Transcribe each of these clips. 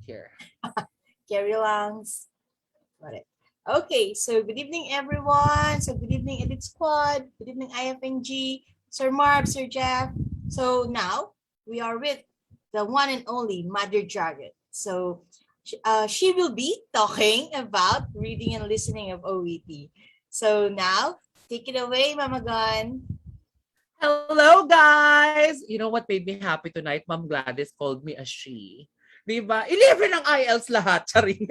here. Carry Langs. Got it. Okay, so good evening, everyone. So good evening, Edit Squad. Good evening, IFNG, Sir Marv, Sir Jeff. So now we are with the one and only Mother Dragon. So she will be talking about reading and listening of OET. So now, take it away, Mama Gun. Hello, guys! You know what made me happy tonight? Ma'am Gladys called me a she. Diba? 11 ang IELTS lahat. Charing.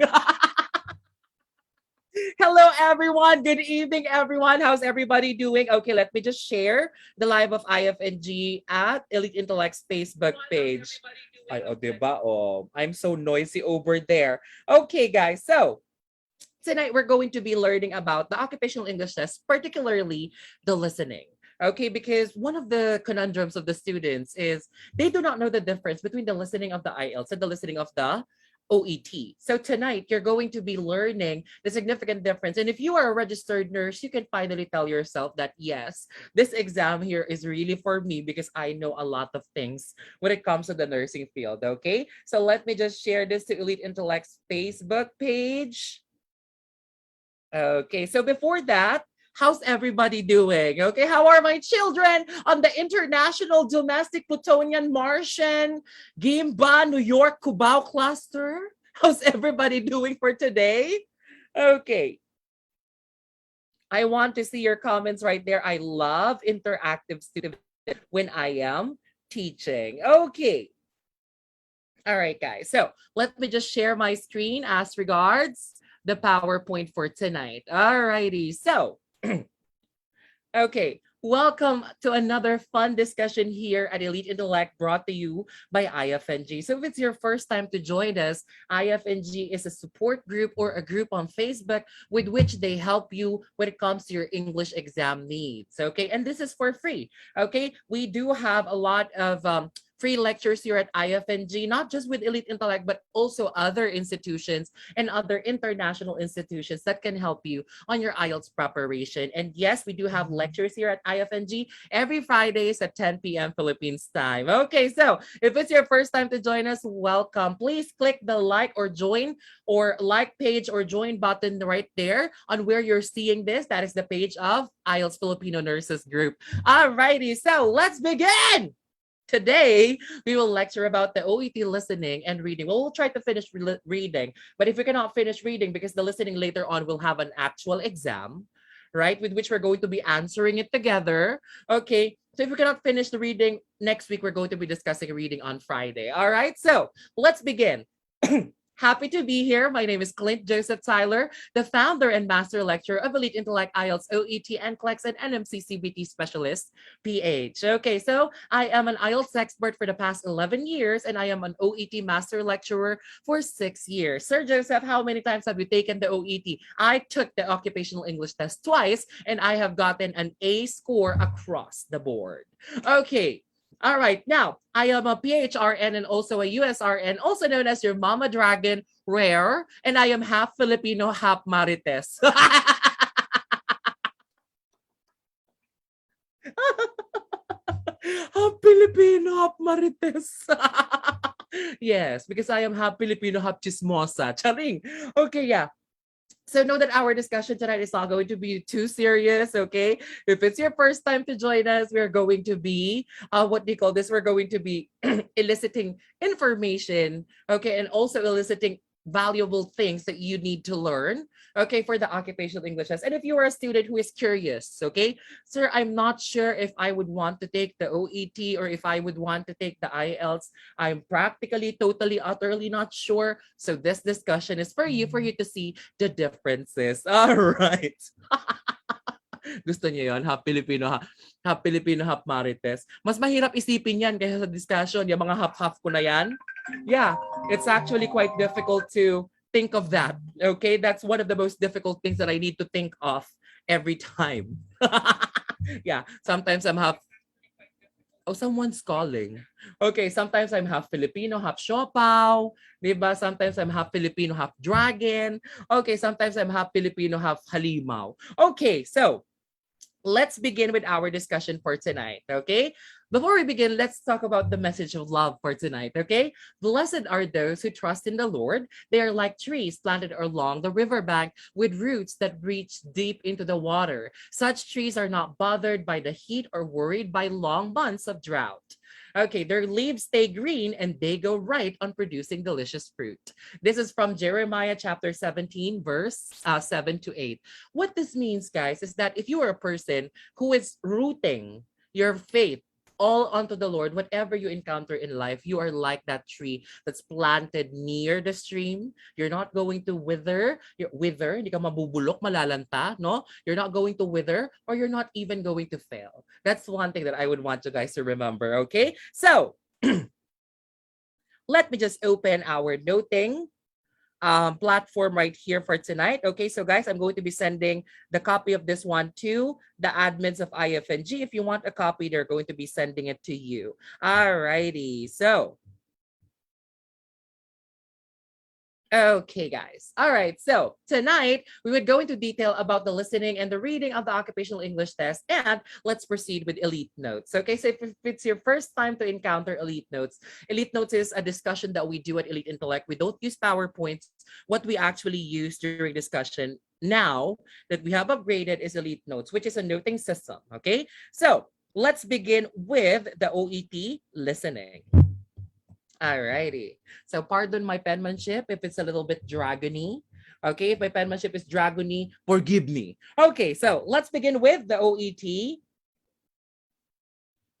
Hello, everyone. Good evening, everyone. How's everybody doing? Okay, let me just share the live of IFNG at Elite Intellect's Facebook page. Ay, oh, diba? Oh, I'm so noisy over there. Okay, guys. So, tonight we're going to be learning about the occupational English test, particularly the listening. Okay, because one of the conundrums of the students is they do not know the difference between the listening of the IELTS and the listening of the OET. So tonight you're going to be learning the significant difference. And if you are a registered nurse, you can finally tell yourself that yes, this exam here is really for me because I know a lot of things when it comes to the nursing field. Okay, so let me just share this to Elite Intellect's Facebook page. Okay, so before that, how's everybody doing? Okay, how are my children on the International Domestic Plutonian Martian Gimba New York Cubao cluster? How's everybody doing for today? Okay, I want to see your comments right there. I love interactive students when I am teaching. Okay. All right, guys. So let me just share my screen as regards the PowerPoint for tonight. All righty. So, okay. Welcome to another fun discussion here at Elite Intellect brought to you by IFNG. So if it's your first time to join us, IFNG is a support group or a group on Facebook with which they help you when it comes to your English exam needs. Okay, and this is for free. Okay, we do have a lot of free lectures here at IFNG, not just with Elite Intellect, but also other institutions and other international institutions that can help you on your IELTS preparation. And yes, we do have lectures here at IFNG every Fridays at 10 p.m. Philippines time. Okay, so if it's your first time to join us, welcome. Please click the like or join or like page or join button right there on where you're seeing this. That is the page of IELTS Filipino Nurses Group. Alrighty, so let's begin. Today, we will lecture about the OET listening and reading. We'll try to finish reading, but if we cannot finish reading because the listening later on will have an actual exam, right, with which we're going to be answering it together. Okay, so if we cannot finish the reading, next week we're going to be discussing reading on Friday. All right, so let's begin. Happy to be here. My name is Clint Joseph Tyler, the founder and master lecturer of Elite Intellect IELTS, OET, NCLEX, and NMC CBT Specialist, PH. Okay, so I am an IELTS expert for the past 11 years, and I am an OET master lecturer for 6 years. Sir Joseph, how many times have you taken the OET? I took the occupational English test twice, and I have gotten an A score across the board. Okay. All right, now I am a PHRN and also a USRN, also known as your Mama Dragon Rare, and I am half Filipino, half Marites. Half Filipino, half Marites. Yes, because I am half Filipino, half chismosa. Charing. Okay, yeah. So know that our discussion tonight is not going to be too serious, okay? If it's your first time to join us, we're going to be, what do you call this? We're going to be eliciting information, okay? And also eliciting valuable things that you need to learn, okay, for the occupational English test. And if you are a student who is curious, okay, sir, I'm not sure if I would want to take the OET or if I would want to take the IELTS. I'm practically, totally, utterly not sure. So this discussion is for you to see the differences. All right. Gusto niyo yun? Half Filipino, half Filipino, half Marites. Mas mahirap isipin yan kaysa sa discussion. Yung mga half-half ko na yan. Yeah, it's actually quite difficult to think of that. Okay, that's one of the most difficult things that I need to think of every time. Yeah, sometimes I'm half. Oh, someone's calling. Okay, sometimes I'm half Filipino, half Siopaw. Diba? Sometimes I'm half Filipino, half Dragon. Okay, sometimes I'm half Filipino, half Halimaw. Okay, so let's begin with our discussion for tonight, okay? before we begin, let's talk about the message of love for tonight, okay? Blessed are those who trust in the Lord. They are like trees planted along the riverbank with roots that reach deep into the water. Such trees are not bothered by the heat or worried by long months of drought. Okay, their leaves stay green and they go right on producing delicious fruit. This is from Jeremiah chapter 17, verse 7 to 8. What this means, guys, is that if you are a person who is rooting your faith all onto the Lord, whatever you encounter in life, you are like that tree that's planted near the stream. You're not going to wither. You're wither, hindi ka mabubulok, malalanta, no? You're not going to wither or you're not even going to fail. That's one thing that I would want you guys to remember, okay? So, let me just open our noting platform right here for tonight. Okay, so guys, I'm going to be sending the copy of this one to the admins of IFNG. If you want a copy, they're going to be sending it to you. Alrighty, so okay, guys. All right. So tonight we would go into detail about the listening and the reading of the occupational English test, and let's proceed with elite notes. Okay. So if it's your first time to encounter elite notes is a discussion that we do at Elite Intellect. We don't use PowerPoints. What we actually use during discussion now that we have upgraded is elite notes, which is a noting system. Okay. So let's begin with the OET listening. Alrighty. So pardon my penmanship if it's a little bit dragony. Okay, if my penmanship is dragony, forgive me. Okay, so let's begin with the OET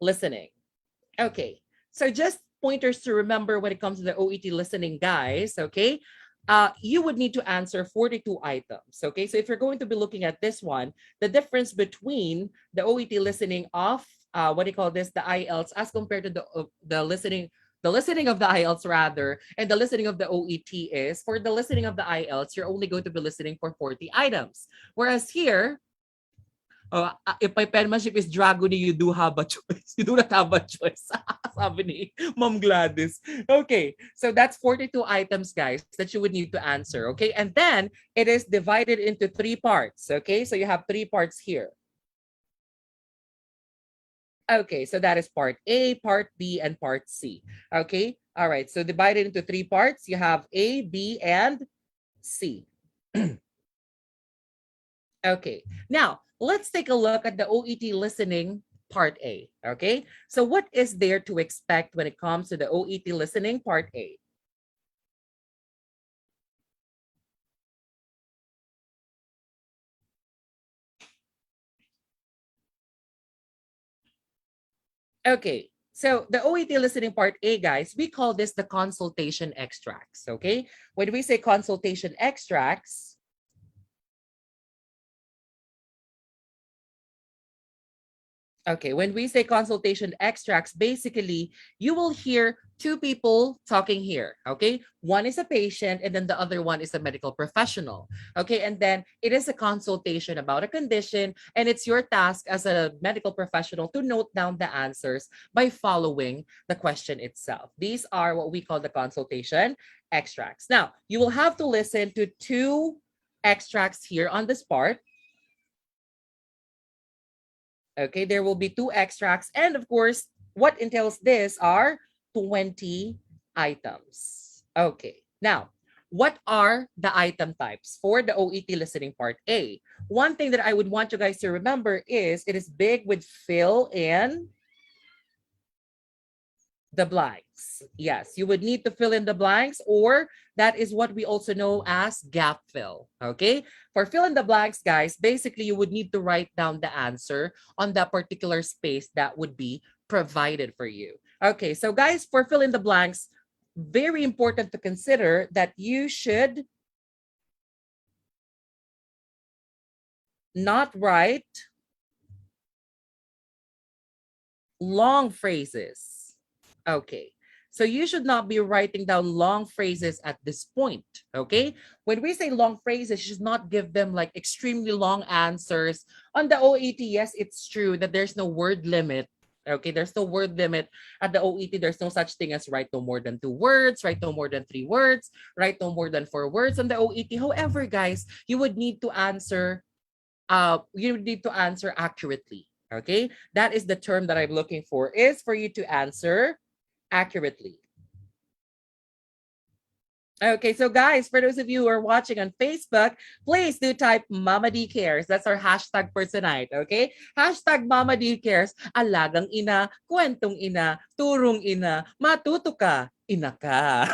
listening. Okay, so just pointers to remember when it comes to the OET listening, guys. Okay, you would need to answer 42 items. Okay, so if you're going to be looking at this one, the difference between the OET listening of what do you call this, the IELTS, as compared to the listening. The listening of the IELTS rather, and the listening of the OET is, for the listening of the IELTS, you're only going to be listening for 40 items. Whereas here, if my penmanship is dragony, you do have a choice. You do not have a choice. Sabi ni Ma'am Gladys. Okay, so that's 42 items, guys, that you would need to answer. Okay, and then it is divided into 3 parts. Okay, so you have 3 parts here. Okay, so that is part A, part B, and part C. Okay, all right. So divided into 3 parts, you have A, B, and C. Okay, now let's take a look at the OET listening part A. Okay, so what is there to expect when it comes to the OET listening part A? Okay, so the OET listening part A, guys, we call this the consultation extracts, okay? When we say consultation extracts, okay, when we say consultation extracts, basically, you will hear 2 people talking here, okay? One is a patient and then the other one is a medical professional, okay? And then it is a consultation about a condition, and it's your task as a medical professional to note down the answers by following the question itself. These are what we call the consultation extracts. Now, you will have to listen to 2 extracts here on this part. Okay, there will be 2 extracts. And of course, what entails this are 20 items. Okay, now, what are the item types for the OET listening part A? One thing that I would want you guys to remember is it is big with fill in the blanks. Yes, you would need to fill in the blanks, or that is what we also know as gap fill. Okay, for fill in the blanks, guys, basically you would need to write down the answer on that particular space that would be provided for you. Okay, so guys, for fill in the blanks, very important to consider that you should not write long phrases. Okay. So you should not be writing down long phrases at this point. Okay. When we say long phrases, you should not give them like extremely long answers. On the OET, yes, it's true that there's no word limit. Okay, there's no word limit at the OET. There's no such thing as write no more than 2 words, write no more than 3 words, write no more than 4 words on the OET. However, guys, you would need to answer accurately. Okay, that is the term that I'm looking for, is for you to answer accurately. Okay, so guys, for those of you who are watching on Facebook, please do type Mama D Cares. That's our hashtag for tonight, okay? Hashtag Mama D Cares. Alagang ina, kwentong ina, turong ina, matuto ka, ina ka.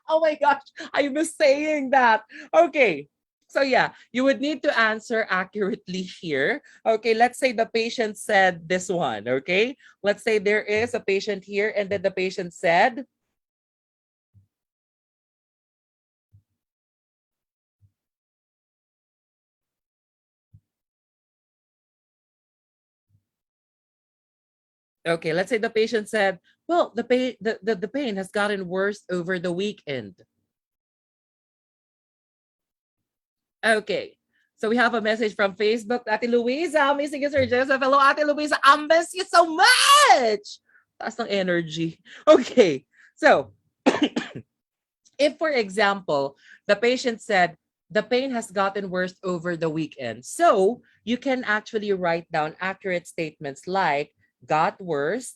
Oh my gosh, I was saying that. Okay, so yeah, you would need to answer accurately here. Okay, let's say the patient said this one, okay? Let's say there is a patient here and then the patient said, okay, let's say the patient said, well, the pain has gotten worse over the weekend. Okay. So we have a message from Facebook. Ate Luisa, missing you, Sir Joseph. Hello, Ate Luisa. I miss you so much. Taas ng energy. Okay. So if, for example, the patient said, the pain has gotten worse over the weekend. So you can actually write down accurate statements like, got worse,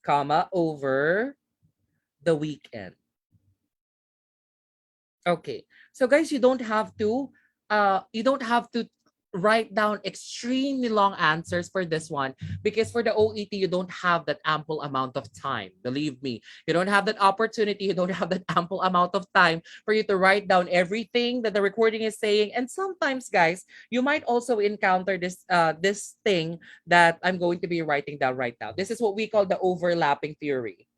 comma, over the weekend. Okay. So guys, you don't have to write down extremely long answers for this one, because for the OET you don't have that ample amount of time. Believe me, you don't have that opportunity, you don't have that ample amount of time for you to write down everything that the recording is saying. And sometimes guys, you might also encounter this thing that I'm going to be writing down right now. This is what we call the overlapping theory.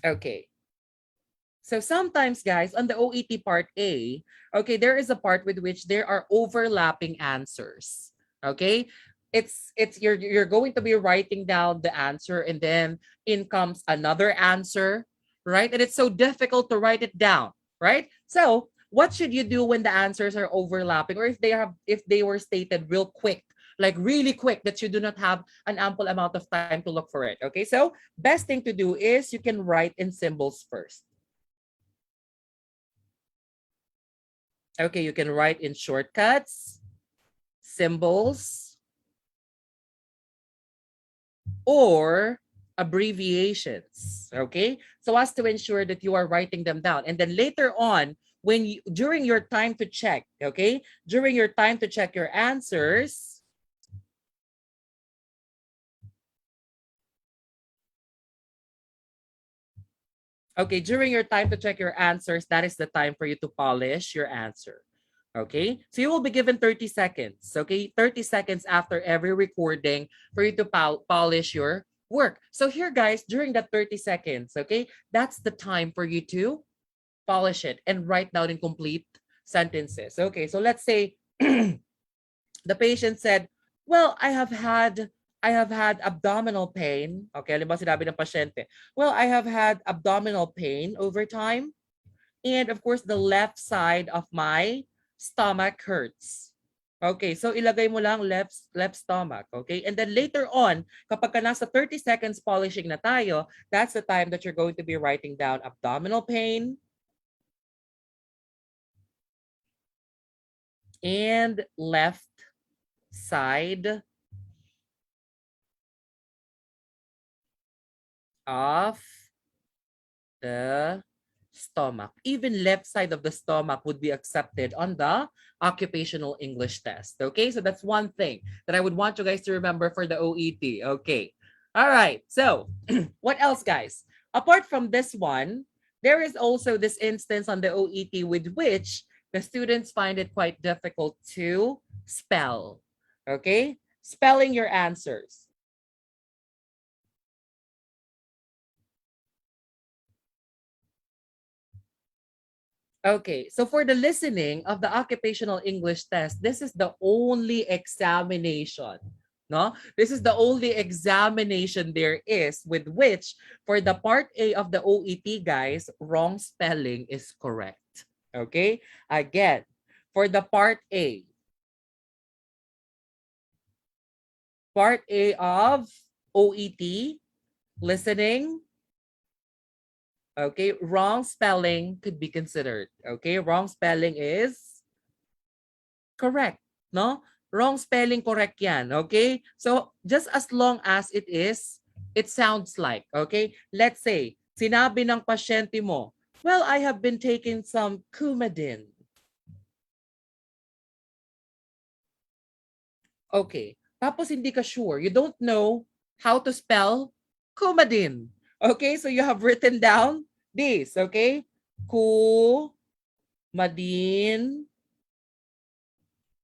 Okay. So sometimes, guys, on the OET part A, okay, there is a part with which there are overlapping answers. Okay, it's you're going to be writing down the answer, and then in comes another answer, right? And it's so difficult to write it down, right? So what should you do when the answers are overlapping, or if they were stated real quick? Like really quick, that you do not have an ample amount of time to look for it. Okay, so best thing to do is you can write in symbols first. Okay, you can write in shortcuts, symbols, or abbreviations. Okay, so as to ensure that you are writing them down. And then later on, during your time to check, okay, during your time to check your answers, okay, during your time to check your answers, that is the time for you to polish your answer. Okay, so you will be given 30 seconds. Okay, 30 seconds after every recording for you to polish your work. So here, guys, during that 30 seconds, okay, that's the time for you to polish it and write down in complete sentences. Okay, so let's say the patient said, well, I have had abdominal pain. Okay, halimbawa sinabi ng pasyente, well, I have had abdominal pain over time. And of course, the left side of my stomach hurts. Okay, so ilagay mo lang left stomach, okay? And then later on, kapag ka nasa 30 seconds polishing na tayo, that's the time that you're going to be writing down abdominal pain and left side of the stomach. Even left side of the stomach would be accepted on the occupational English test. Okay, so that's one thing that I would want you guys to remember for the OET. Okay, all right. So what else, guys? Apart from this one, there is also this instance on the OET with which the students find it quite difficult to spell. Okay, spelling your answers. Okay, so for the listening of the occupational English test, this is the only examination. No? This is the only examination there is with which for the part A of the OET, guys, wrong spelling is correct. Okay? Again, for the part A of OET, listening, Okay, wrong spelling could be considered. Okay, wrong spelling is correct, no? Wrong spelling, correct yan, okay? So, just as long as it is, it sounds like, okay? Let's say, sinabi ng pasyente mo, well, I have been taking some Coumadin. Okay. Tapos hindi ka sure. You don't know how to spell Coumadin. Okay, so you have written down this, okay? Coumadin.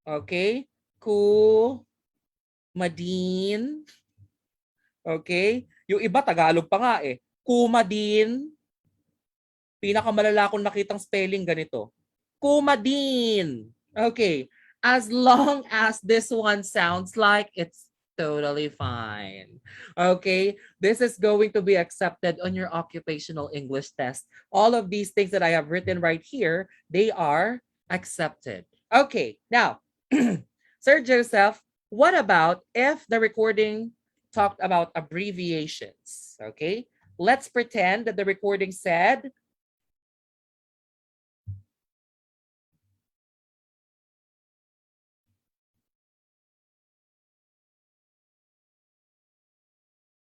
Okay? Coumadin. Okay? Yung iba, Tagalog pa nga eh. Coumadin. Pinakamalala kong nakitang spelling ganito. Coumadin. Okay. As long as this one sounds like it's totally fine. Okay. This is going to be accepted on your occupational English test. All of these things that I have written right here, they are accepted. Okay. Now, Sir Joseph, what about if the recording talked about abbreviations? Okay. Let's pretend that the recording said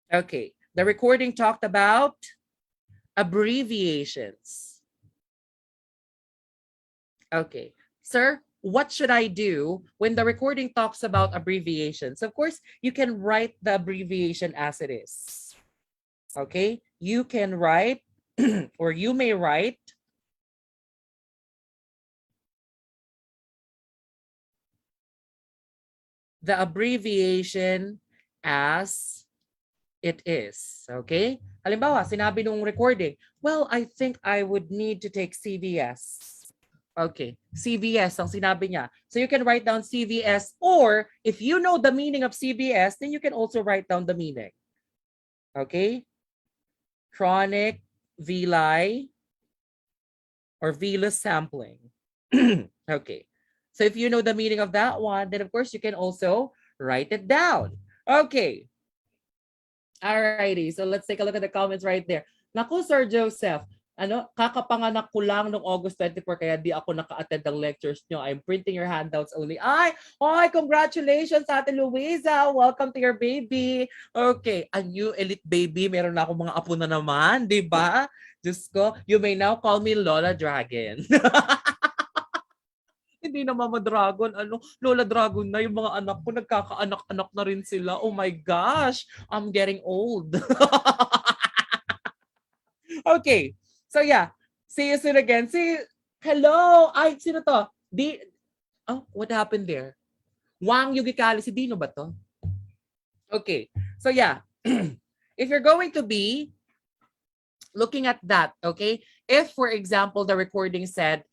okay. The recording talked about abbreviations. Okay. Sir, what should I do when the recording talks about abbreviations? Of course, you can write the abbreviation as it is. Okay? You can write or you may write the abbreviation as it is. Okay? Halimbawa, sinabi nung recording, well, I think I would need to take CVS. Okay, CVS ang sinabi niya. So you can write down CVS, or if you know the meaning of CVS, then you can also write down the meaning. Okay? Chronic villi or venous sampling. Okay. So if you know the meaning of that one, then of course you can also write it down. Okay. Alrighty, so let's take a look at the comments right there. Naku, Sir Joseph, kakapanganak ko lang noong August 24 kaya di ako naka-attend ng lectures nyo. I'm printing your handouts only. Ay, congratulations, Ate Luisa. Welcome to your baby. Okay, a new elite baby. Meron na ako mga apo na naman, di ba? Diyos ko, you may now call me Lola Dragon. Hindi na Mama Dragon, Lola Dragon na yung mga anak ko, nagkakaanak-anak na rin sila. Oh my gosh, I'm getting old. Okay, so yeah, see you soon again. Hello, ay, sino to? What happened there? Wang Yugikali, si Dino ba to? Okay, so yeah, if you're going to be looking at that, okay, if for example the recording said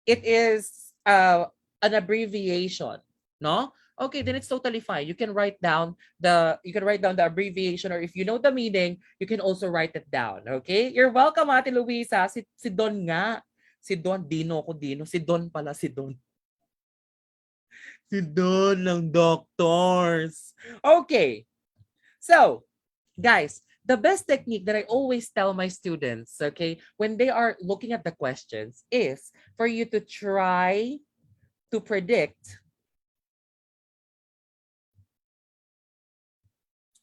it is an abbreviation, no? Okay, then it's totally fine. You can write down the abbreviation, or if you know the meaning, you can also write it down. Okay? You're welcome, Ate Luisa. Si Don nga. Si Don, Dino ko Dino. Si Don pala, si Don. Si Don ng doctors. Okay. So, guys, the best technique that I always tell my students, okay, when they are looking at the questions is for you to try to predict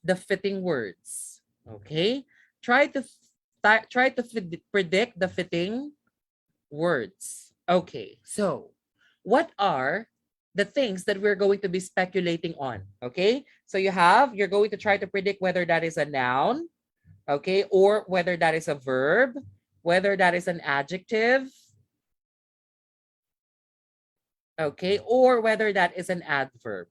the fitting words. Okay? Try to predict the fitting words. Okay. So, what are the things that we're going to be speculating on? Okay? So you're going to try to predict whether that is a noun, okay, or whether that is a verb, whether that is an adjective, okay, or whether that is an adverb.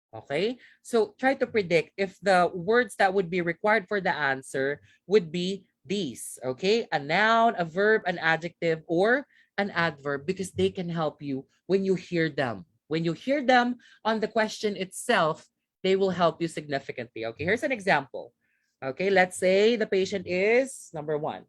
Okay, so try to predict if the words that would be required for the answer would be these, okay, a noun, a verb, an adjective, or an adverb, because they can help you when you hear them. When you hear them on the question itself, they will help you significantly. Okay, here's an example. Okay, let's say the patient is number 1.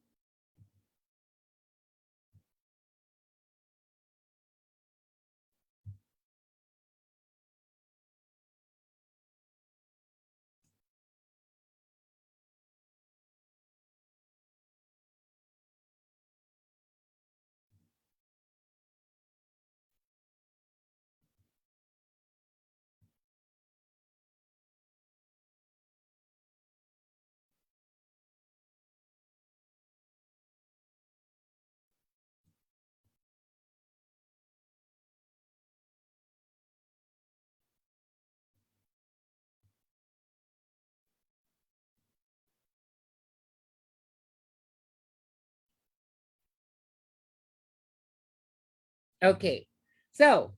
Okay, so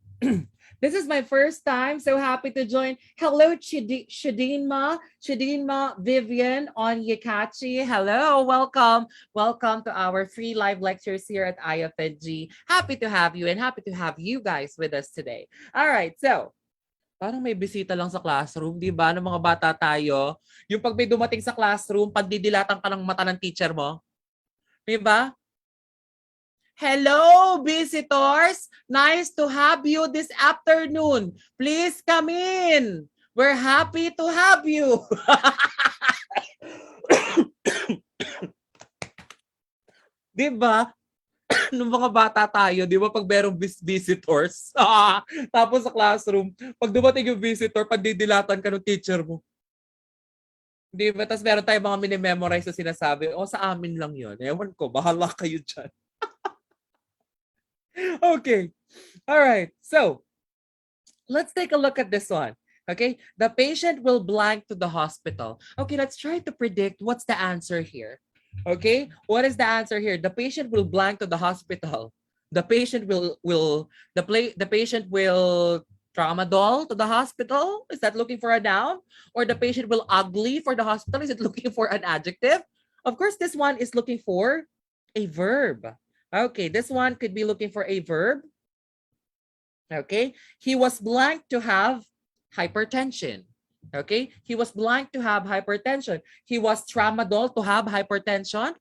this is my first time. So happy to join. Hello, Shadinma, Vivian, on Yakachi. Hello, welcome. Welcome to our free live lectures here at IFNG. Happy to have you and happy to have you guys with us today. All right, so parang may bisita lang sa classroom, di ba? Ng mga bata tayo. Yung pag may dumating sa classroom, pandidilatan ka ng mata ng teacher mo. Di ba? Hello, visitors. Nice to have you this afternoon. Please come in. We're happy to have you. Di ba? Nung mga bata tayo, di ba pag merong visitors, tapos sa classroom, pag dumating yung visitor, pandidilatan ka ng teacher mo. Di ba? Tapos meron tayong mga minimemorize na sinasabi, sa amin lang yun. Ewan ko, bahala kayo dyan. Okay. All right. So let's take a look at this one. Okay. The patient will blank to the hospital. Okay. Let's try to predict what's the answer here. Okay. What is the answer here? The patient will blank to the hospital. The patient the patient will tramadol to the hospital. Is that looking for a noun? Or the patient will ugly for the hospital? Is it looking for an adjective? Of course, this one is looking for a verb. Okay, this one could be looking for a verb. Okay, he was blank to have hypertension. Okay, he was blank to have hypertension. He was tramadol to have hypertension.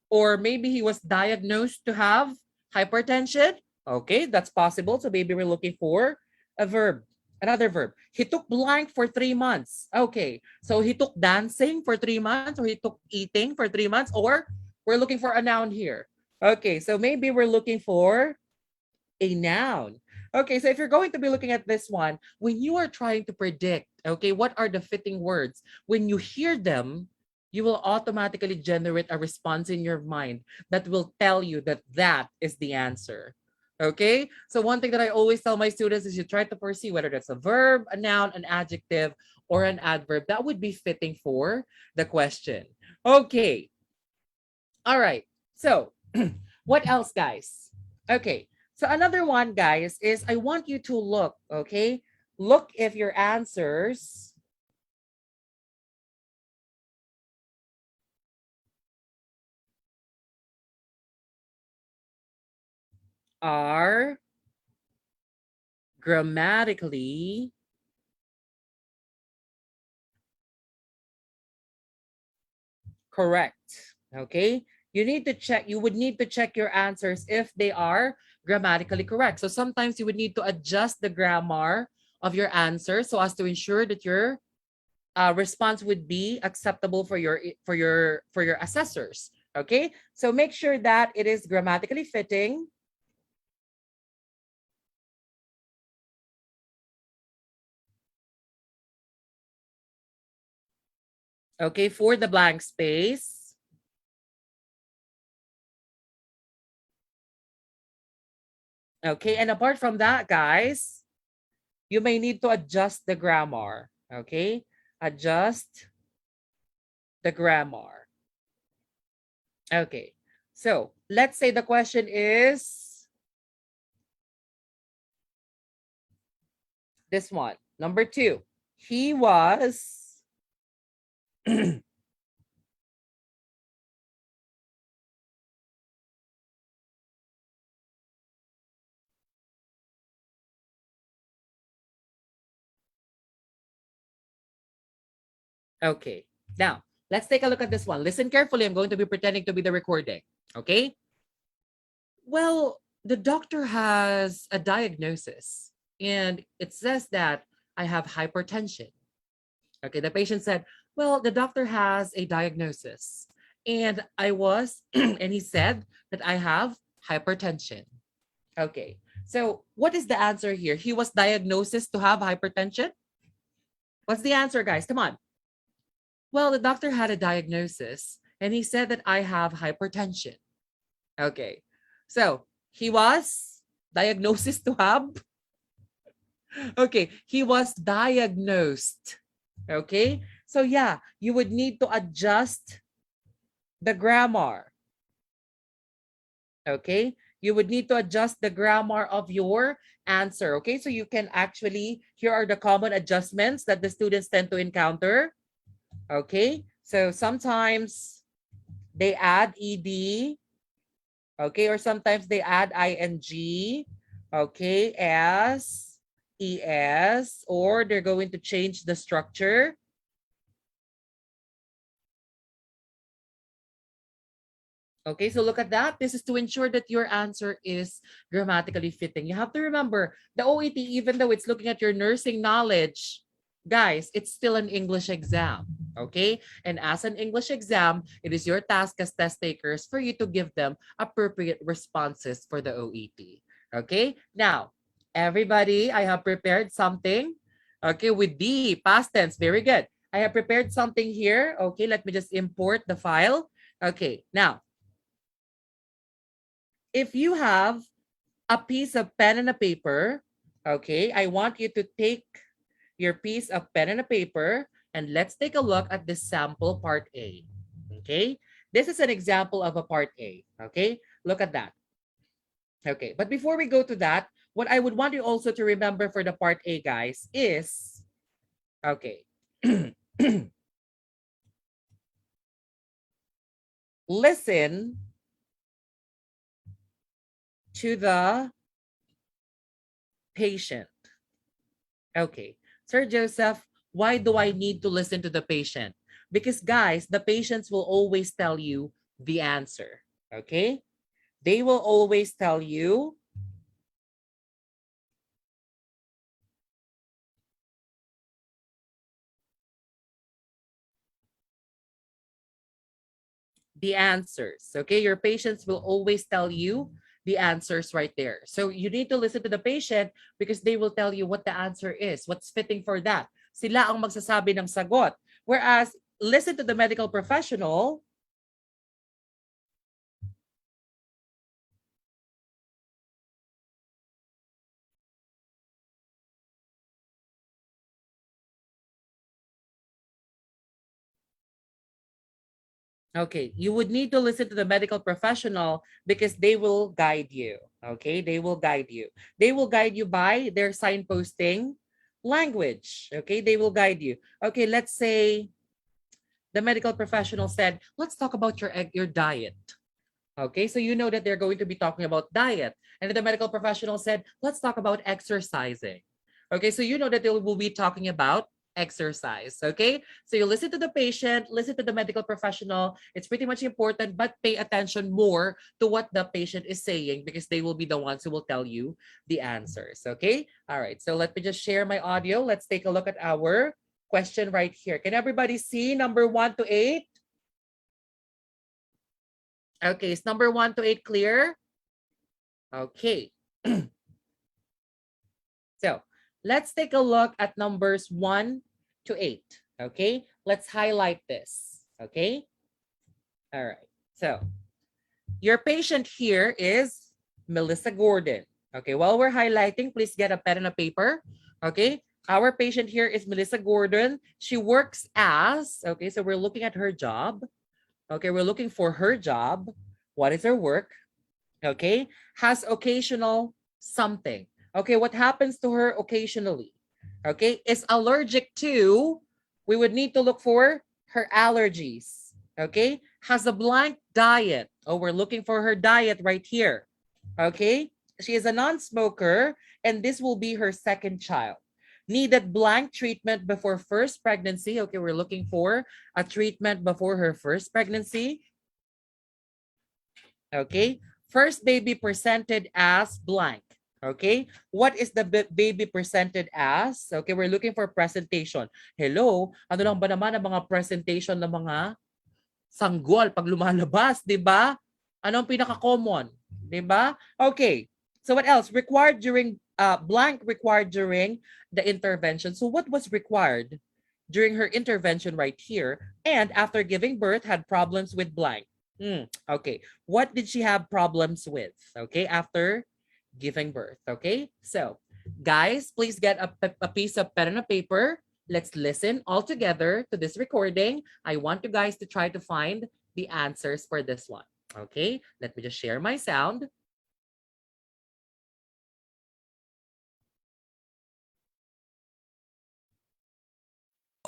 Or maybe he was diagnosed to have hypertension. Okay, that's possible. So maybe we're looking for a verb. Another verb. He took blank for 3 months. Okay, so he took dancing for 3 months, or he took eating for 3 months, or we're looking for a noun here. Okay, so maybe we're looking for a noun. Okay, so if you're going to be looking at this one, when you are trying to predict, okay, what are the fitting words? When you hear them, you will automatically generate a response in your mind that will tell you that that is the answer. Okay, so one thing that I always tell my students is you try to foresee whether that's a verb, a noun, an adjective, or an adverb that would be fitting for the question. Okay, all right, so what else, guys? Okay, so another one, guys, is I want you to look, okay? Look if your answers are grammatically correct, okay? You would need to check your answers if they are grammatically correct. So sometimes you would need to adjust the grammar of your answer so as to ensure that your response would be acceptable for your assessors. Okay, so make sure that it is grammatically fitting. Okay, for the blank space. Okay, and apart from that, guys, you may need to adjust the grammar. Okay, adjust the grammar. Okay, so let's say the question is this one, number 2. He was okay. Now, let's take a look at this one. Listen carefully. I'm going to be pretending to be the recording. Okay? Well, the doctor has a diagnosis and it says that I have hypertension. Okay, the patient said, well, the doctor has a diagnosis and and he said that I have hypertension. Okay, so what is the answer here? He was diagnosed to have hypertension? What's the answer, guys? Come on. Well, the doctor had a diagnosis and he said that I have hypertension. Okay, so he was diagnosed to have? Okay, he was diagnosed. Okay, so yeah, you would need to adjust the grammar. Okay, You would need to adjust the grammar of your answer. Okay, so you can actually, here are the common adjustments that the students tend to encounter. Okay, so sometimes they add ed, okay, or sometimes they add ing, okay, as, es, or they're going to change the structure. Okay, so look at that. This is to ensure that your answer is grammatically fitting. You have to remember the OET, even though it's looking at your nursing knowledge, guys, it's still an English exam. Okay, and as an English exam, it is your task as test takers for you to give them appropriate responses for the OET. Okay, now, everybody, I have prepared something. Okay, with the past tense, very good. I have prepared something here. Okay, let me just import the file. Okay, now, if you have a piece of pen and a paper, okay, I want you to take your piece of pen and a paper and let's take a look at the sample part A. Okay, this is an example of a part A. Okay, look at that. Okay, but before we go to that, what I would want you also to remember for the part A, guys, is, okay, listen to the patient. Okay. Sir Joseph, why do I need to listen to the patient? Because guys, the patients will always tell you the answer. Okay? They will always tell you the answers. Okay? Your patients will always tell you the answers right there. So you need to listen to the patient because they will tell you what the answer is, what's fitting for that. Sila ang magsasabi ng sagot. Whereas, listen to the medical professional. Okay, you would need to listen to the medical professional because they will guide you. Okay, they will guide you. They will guide you by their signposting language. Okay, they will guide you. Okay, let's say the medical professional said, let's talk about your diet. Okay, so you know that they're going to be talking about diet. And then the medical professional said, let's talk about exercising. Okay, so you know that they will be talking about exercise. Okay, so you listen to the patient, listen to the medical professional. It's pretty much important, but pay attention more to what the patient is saying because they will be the ones who will tell you the answers. Okay, all right, so let me just share my audio. Let's take a look at our question right here. Can everybody see number 1 to 8? Okay, is number 1 to 8 clear? Okay. So let's take a look at numbers 1 to 8. Okay, let's highlight this. Okay. All right. So your patient here is Melissa Gordon. Okay, while we're highlighting, please get a pen and a paper. Okay, our patient here is Melissa Gordon. She works as, okay, so we're looking at her job. Okay, we're looking for her job. What is her work? Okay, has occasional something. Okay, what happens to her occasionally? Okay, is allergic to, we would need to look for her allergies. Okay, has a blank diet. Oh, we're looking for her diet right here. Okay, she is a non-smoker and this will be her second child. Needed blank treatment before first pregnancy. Okay, we're looking for a treatment before her first pregnancy. Okay, first baby presented as blank. Okay, what is the baby presented as? Okay, we're looking for presentation. Hello, ano lang ba naman ang mga presentation ng mga sanggol pag lumalabas, di ba? Ano ang pinaka-common? Di ba? Okay, so what else? Required during, blank required during the intervention. So what was required during her intervention right here? And after giving birth, had problems with blank. Okay, what did she have problems with? Okay, after giving birth. Okay, so guys, please get a piece of pen and a paper. Let's listen all together to this recording. I want you guys to try to find the answers for this one. Okay, let me just share my sound.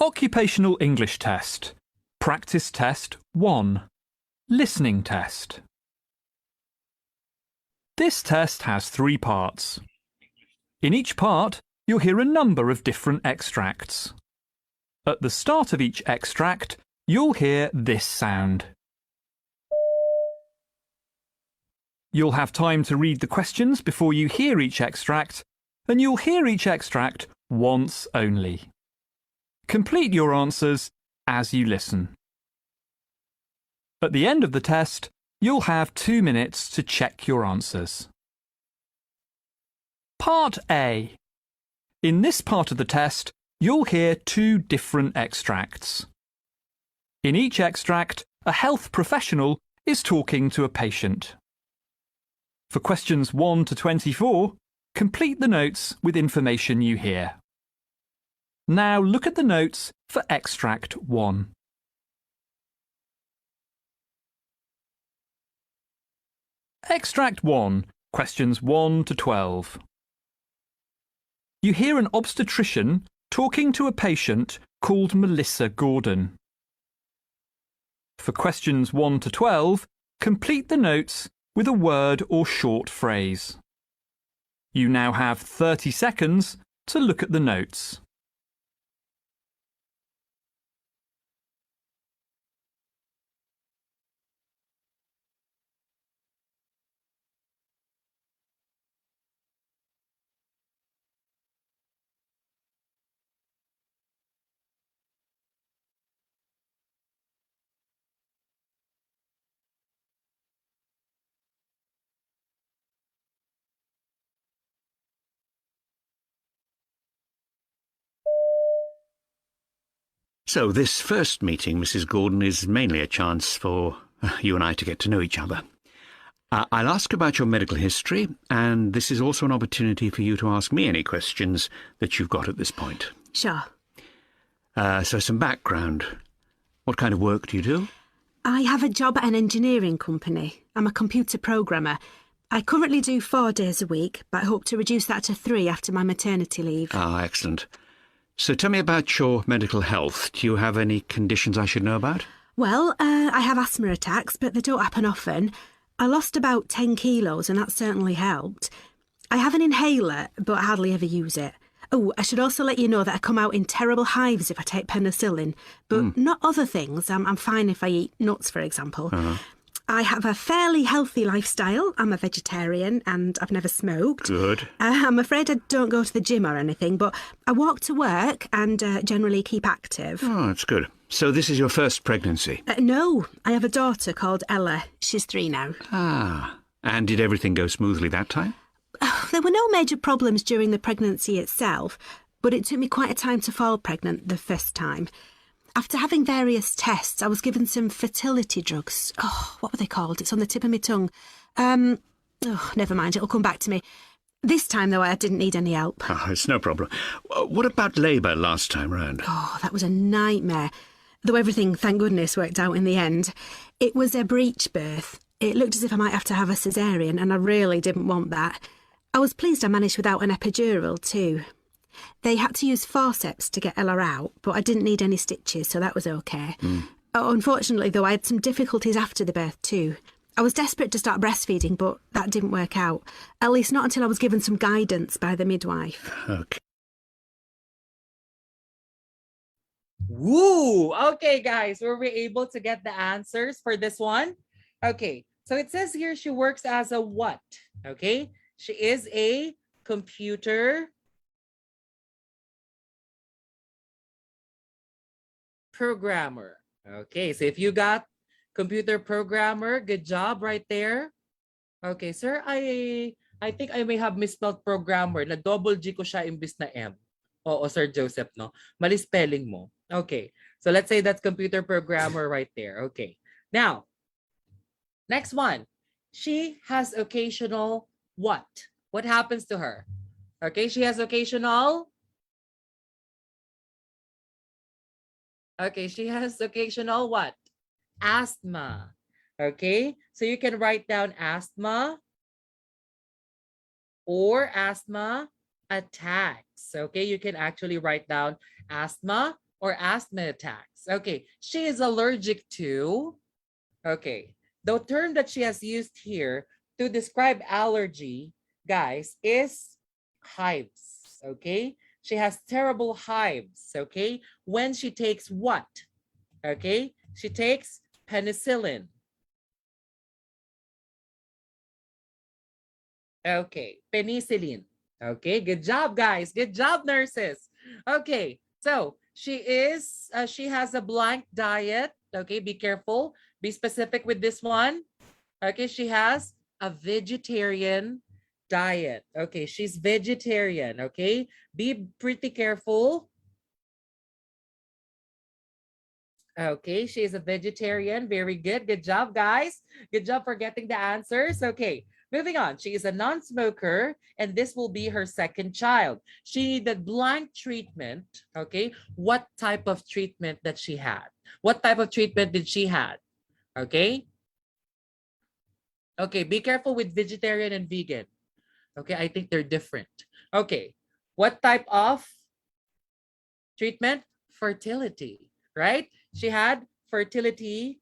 Occupational English Test. Practice Test 1. Listening Test. This test has 3 parts. In each part, you'll hear a number of different extracts. At the start of each extract, you'll hear this sound. You'll have time to read the questions before you hear each extract, and you'll hear each extract once only. Complete your answers as you listen. At the end of the test, you'll have 2 minutes to check your answers. Part A. In this part of the test, you'll hear 2 different extracts. In each extract, a health professional is talking to a patient. For questions 1 to 24, complete the notes with information you hear. Now look at the notes for extract 1. Extract 1, questions 1 to 12. You hear an obstetrician talking to a patient called Melissa Gordon. For questions 1 to 12, complete the notes with a word or short phrase. You now have 30 seconds to look at the notes. So this first meeting, Mrs. Gordon, is mainly a chance for you and I to get to know each other. I'll ask about your medical history, and this is also an opportunity for you to ask me any questions that you've got at this point. Sure. So some background. What kind of work do you do? I have a job at an engineering company. I'm a computer programmer. I currently do 4 days a week, but I hope to reduce that to 3 after my maternity leave. Ah, excellent. So tell me about your medical health. Do you have any conditions I should know about? Well, I have asthma attacks, but they don't happen often. I lost about 10 kilos and that certainly helped. I have an inhaler, but I hardly ever use it. Oh, I should also let you know that I come out in terrible hives if I take penicillin, but not other things. I'm fine if I eat nuts, for example. I have a fairly healthy lifestyle. I'm a vegetarian and I've never smoked. Good. I'm afraid I don't go to the gym or anything, but I walk to work and generally keep active. Oh, that's good. So this is your first pregnancy? No, I have a daughter called Ella. She's 3 now. Ah, and did everything go smoothly that time? There were no major problems during the pregnancy itself, but it took me quite a time to fall pregnant the first time. After having various tests, I was given some fertility drugs. Oh, what were they called? It's on the tip of my tongue. Never mind, it'll come back to me. This time, though, I didn't need any help. Oh, it's no problem. What about labour last time round? Oh, that was a nightmare. Though everything, thank goodness, worked out in the end. It was a breech birth. It looked as if I might have to have a caesarean, and I really didn't want that. I was pleased I managed without an epidural, too. They had to use forceps to get Ella out, but I didn't need any stitches, so that was okay. Unfortunately, though, I had some difficulties after the birth too. I was desperate to start breastfeeding, but that didn't work out. At least not until I was given some guidance by the midwife. Okay. Woo! Okay, guys, were we able to get the answers for this one? Okay, so it says here she works as a what? Okay, she is a computer programmer. Okay, so if you got computer programmer, good job right there. Okay, sir, I think I may have misspelled programmer. Na double G ko siya imbis na M. Oo, Sir Joseph, no? Mali spelling mo. Okay, so let's say that's computer programmer right there. Okay, now, next one. She has occasional what? What happens to her? Okay, she has occasional. Okay, she has occasional what? Asthma. Okay, so you can write down asthma or asthma attacks. Okay, you can actually write down asthma or asthma attacks. Okay, she is allergic to, okay, the term that she has used here to describe allergy, guys, is hives. Okay, she has terrible hives. Okay, when she takes what? Okay, she takes penicillin. Okay, penicillin. Okay, good job, guys. Good job, nurses. Okay, so she has a blank diet. Okay, be careful. Be specific with this one. Okay, she has a vegetarian diet. Okay, she's vegetarian. Okay, be pretty careful. Okay, she is a vegetarian. Very good. Good job, guys. Good job for getting the answers. Okay, moving on. She is a non-smoker, and this will be her second child. She needed blank treatment. Okay, what type of treatment that she had? What type of treatment did she had? Okay. Okay, be careful with vegetarian and vegan. Okay, I think they're different. Okay, what type of treatment? Fertility, right? She had fertility.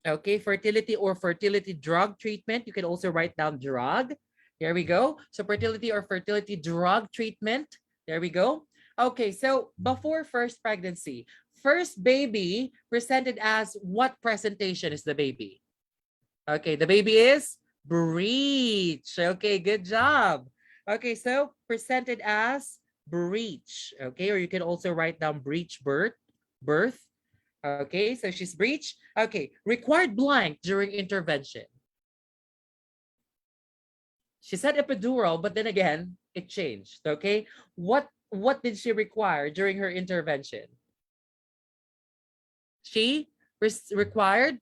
Okay, fertility or fertility drug treatment. You can also write down drug. There we go. So fertility or fertility drug treatment. There we go. Okay, so before first pregnancy, first baby presented as what presentation is the baby? Okay, the baby is breech. Okay, good job. Okay, so presented as breech. Okay, or you can also write down breech birth. Okay, so she's breech. Okay, required blank during intervention. She said epidural, but then again, it changed. Okay, what did she require during her intervention? She required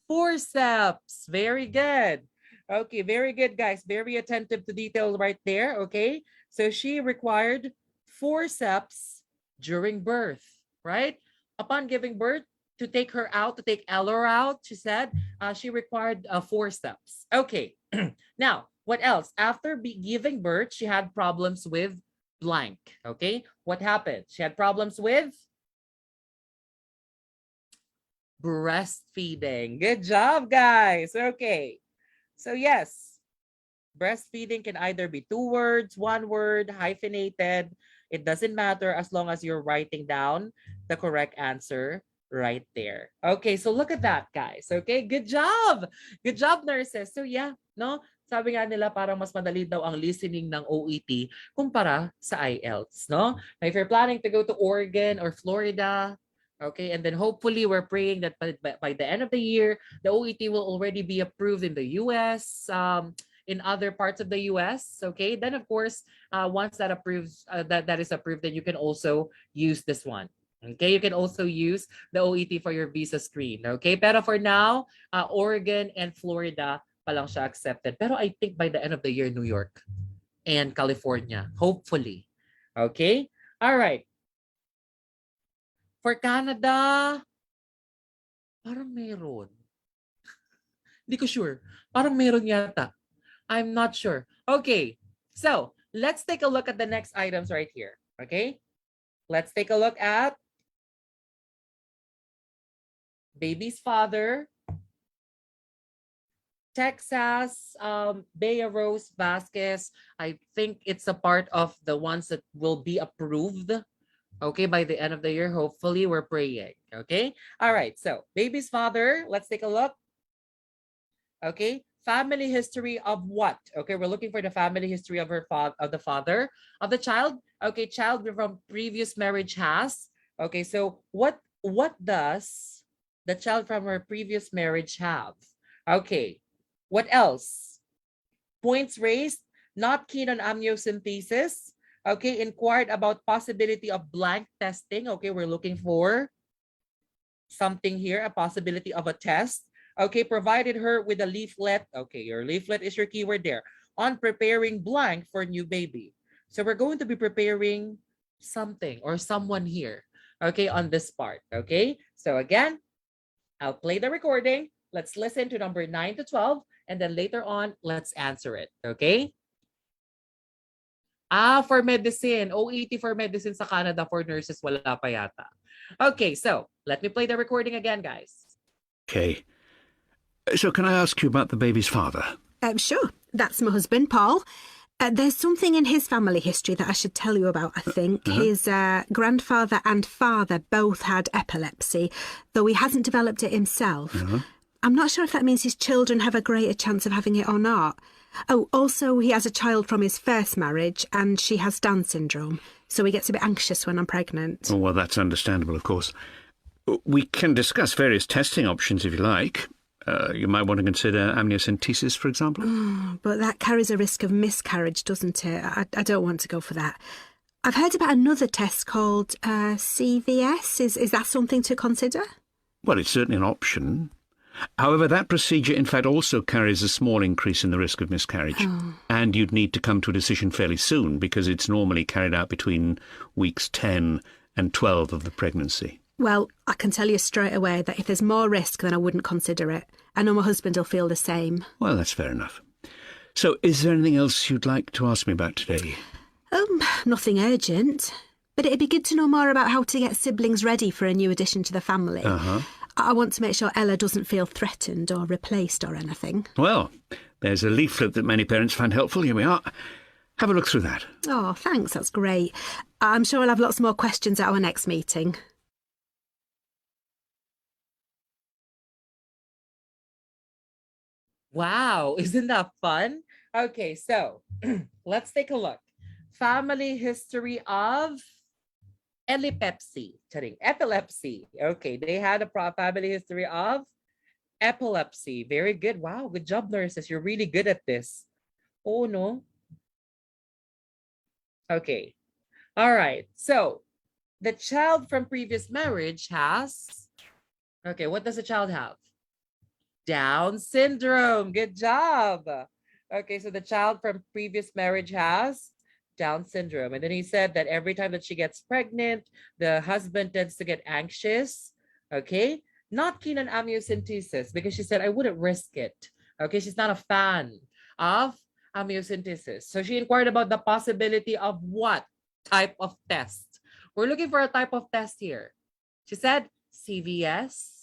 forceps. Very good. Okay, very good, guys. Very attentive to detail right there. Okay, so she required forceps during birth, right? Upon giving birth, to take her out, to take Ella out, she said she required forceps. Okay, now what else? After giving birth, she had problems with blank. Okay, what happened? She had problems with breastfeeding. Good job, guys. Okay. So yes, breastfeeding can either be 2 words, 1 word, hyphenated. It doesn't matter as long as you're writing down the correct answer right there. Okay, so look at that, guys. Okay, good job. Good job, nurses. So yeah, no? Sabi nga nila parang mas madali daw ang listening ng OET kumpara sa IELTS, no? Now, if you're planning to go to Oregon or Florida, okay, and then hopefully we're praying that by the end of the year, the OET will already be approved in the US, in other parts of the US. Okay, then of course, once that is approved, then you can also use this one. Okay, you can also use the OET for your visa screen. Okay, pero for now, Oregon and Florida pa lang siya accepted. Pero I think by the end of the year, New York and California, hopefully. Okay, all right. For Canada, parang meron. Hindi ko sure. Parang meron yata. I'm not sure. Okay, so let's take a look at the next items right here. Okay, let's take a look at baby's father, Texas, Bea Rose Vasquez. I think it's a part of the ones that will be approved. Okay, by the end of the year, hopefully we're praying. Okay, all right. So baby's father, let's take a look. Okay, family history of what? Okay, we're looking for the family history of the father of the child. Okay, child from previous marriage has. Okay, so what does the child from her previous marriage have? Okay, what else? Points raised, not keen on amniocentesis. Okay, inquired about possibility of blank testing. Okay, we're looking for something here, a possibility of a test. Okay, provided her with a leaflet. Okay, your leaflet is your keyword there. On preparing blank for new baby. So we're going to be preparing something or someone here. Okay, on this part. Okay, so again, I'll play the recording. Let's listen to number 9 to 12. And then later on, let's answer it. Okay? For medicine. OET for medicine sa Canada. For nurses, wala pa yata. Okay, so let me play the recording again, guys. Okay. So can I ask you about the baby's father? Sure. That's my husband, Paul. There's something in his family history that I should tell you about, I think. His grandfather and father both had epilepsy, though he hasn't developed it himself. I'm not sure if that means his children have a greater chance of having it or not. Oh, also, he has a child from his first marriage, and she has Down syndrome, so he gets a bit anxious when I'm pregnant. Oh, well, that's understandable, of course. We can discuss various testing options if you like. You might want to consider amniocentesis, for example. But that carries a risk of miscarriage, doesn't it? I don't want to go for that. I've heard about another test called CVS. Is that something to consider? Well, it's certainly an option. However, that procedure, in fact, also carries a small increase in the risk of miscarriage. And you'd need to come to a decision fairly soon because it's normally carried out between weeks 10 and 12 of the pregnancy. Well, I can tell you straight away that if there's more risk, then I wouldn't consider it. I know my husband will feel the same. Well, that's fair enough. So, is there anything else you'd like to ask me about today? Nothing urgent. But it'd be good to know more about how to get siblings ready for a new addition to the family. I want to make sure Ella doesn't feel threatened or replaced or anything. Well, there's a leaflet that many parents find helpful. Here we are. Have a look through that. Oh, thanks. That's great. I'm sure I'll have lots more questions at our next meeting. Wow, isn't that fun? Okay, so let's take a look. Family history of epilepsy. Epilepsy. Okay, they had a family history of epilepsy. Very good. Wow, good job, nurses. You're really good at this. Oh, no. Okay. All right. So the child from previous marriage has... Okay, what does the child have? Down syndrome. Good job. Okay, so the child from previous marriage has Down syndrome. And then he said that every time that she gets pregnant, the husband tends to get anxious. Okay, not keen on amniocentesis because she said, I wouldn't risk it. Okay, she's not a fan of amniocentesis. So she inquired about the possibility of what type of test? We're looking for a type of test here. She said CVS.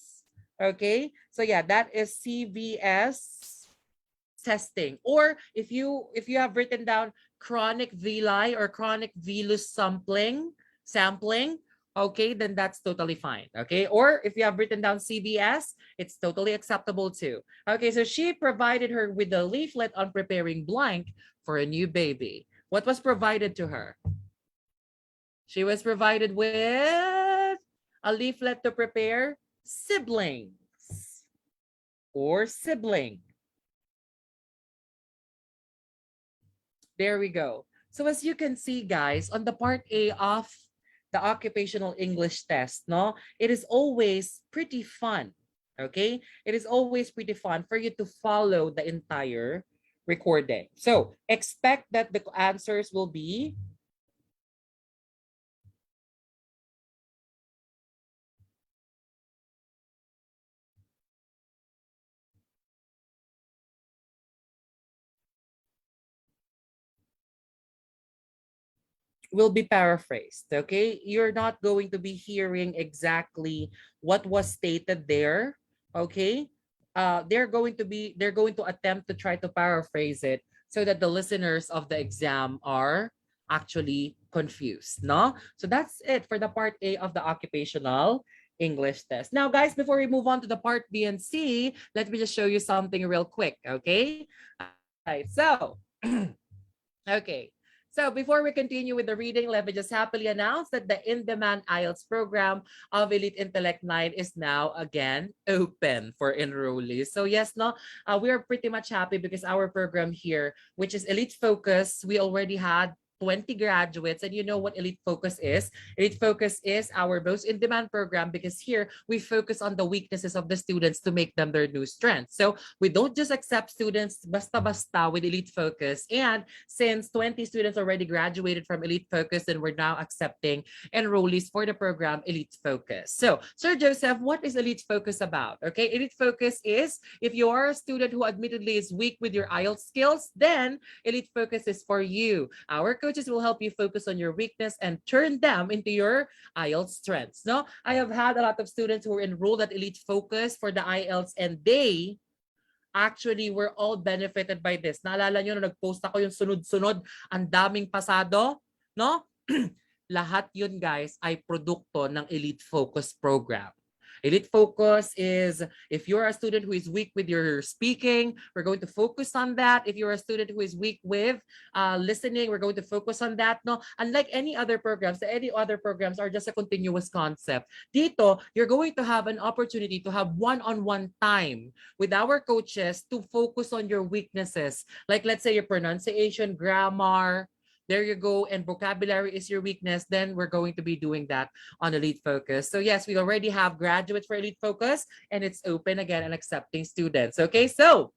Okay, so yeah, that is CVS testing. Or if you have written down chronic villi or chronic villus sampling, okay, then that's totally fine. Okay, or if you have written down CVS, it's totally acceptable too. Okay, so she provided her with a leaflet on preparing blank for a new baby. What was provided to her? She was provided with a leaflet to prepare siblings or sibling. There we go. So as you can see, guys, on the part A of the occupational English test, no, it is always pretty fun. Okay, it is always pretty fun for you to follow the entire recording. So expect that the answers will be paraphrased. Okay, you're not going to be hearing exactly what was stated there. Okay, they're going to attempt to try to paraphrase it so that the listeners of the exam are actually confused. No, so that's it for the part A of the occupational English test. Now, guys, before we move on to the part B and C, let me just show you something real quick. Okay, all right, so okay. So before we continue with the reading, let me just happily announce that the in-demand IELTS program of Elite Intellect 9 is now again open for enrollees. So yes, no, we are pretty much happy because our program here, which is Elite Focus, we already had 20 graduates, and you know what Elite Focus is. Elite Focus is our most in-demand program because here we focus on the weaknesses of the students to make them their new strengths. So we don't just accept students basta-basta with Elite Focus. And since 20 students already graduated from Elite Focus, then we're now accepting enrollees for the program Elite Focus. So, Sir Joseph, what is Elite Focus about? Okay, Elite Focus is if you are a student who admittedly is weak with your IELTS skills, then Elite Focus is for you. Our coaches will help you focus on your weakness and turn them into your IELTS strengths. No, I have had a lot of students who were enrolled at Elite Focus for the IELTS, and they actually were all benefited by this. Naalala nyo na nag-post ako yung sunod-sunod, ang daming pasado, no? Lahat yun, guys, ay produkto ng Elite Focus program. Elite Focus is, if you're a student who is weak with your speaking, we're going to focus on that. If you're a student who is weak with listening, we're going to focus on that. No, unlike any other programs are just a continuous concept. Dito, you're going to have an opportunity to have one-on-one time with our coaches to focus on your weaknesses. Like, let's say your pronunciation, grammar, there you go, and vocabulary is your weakness, then we're going to be doing that on Elite Focus. So yes, we already have graduates for Elite Focus, and it's open again and accepting students. Okay, so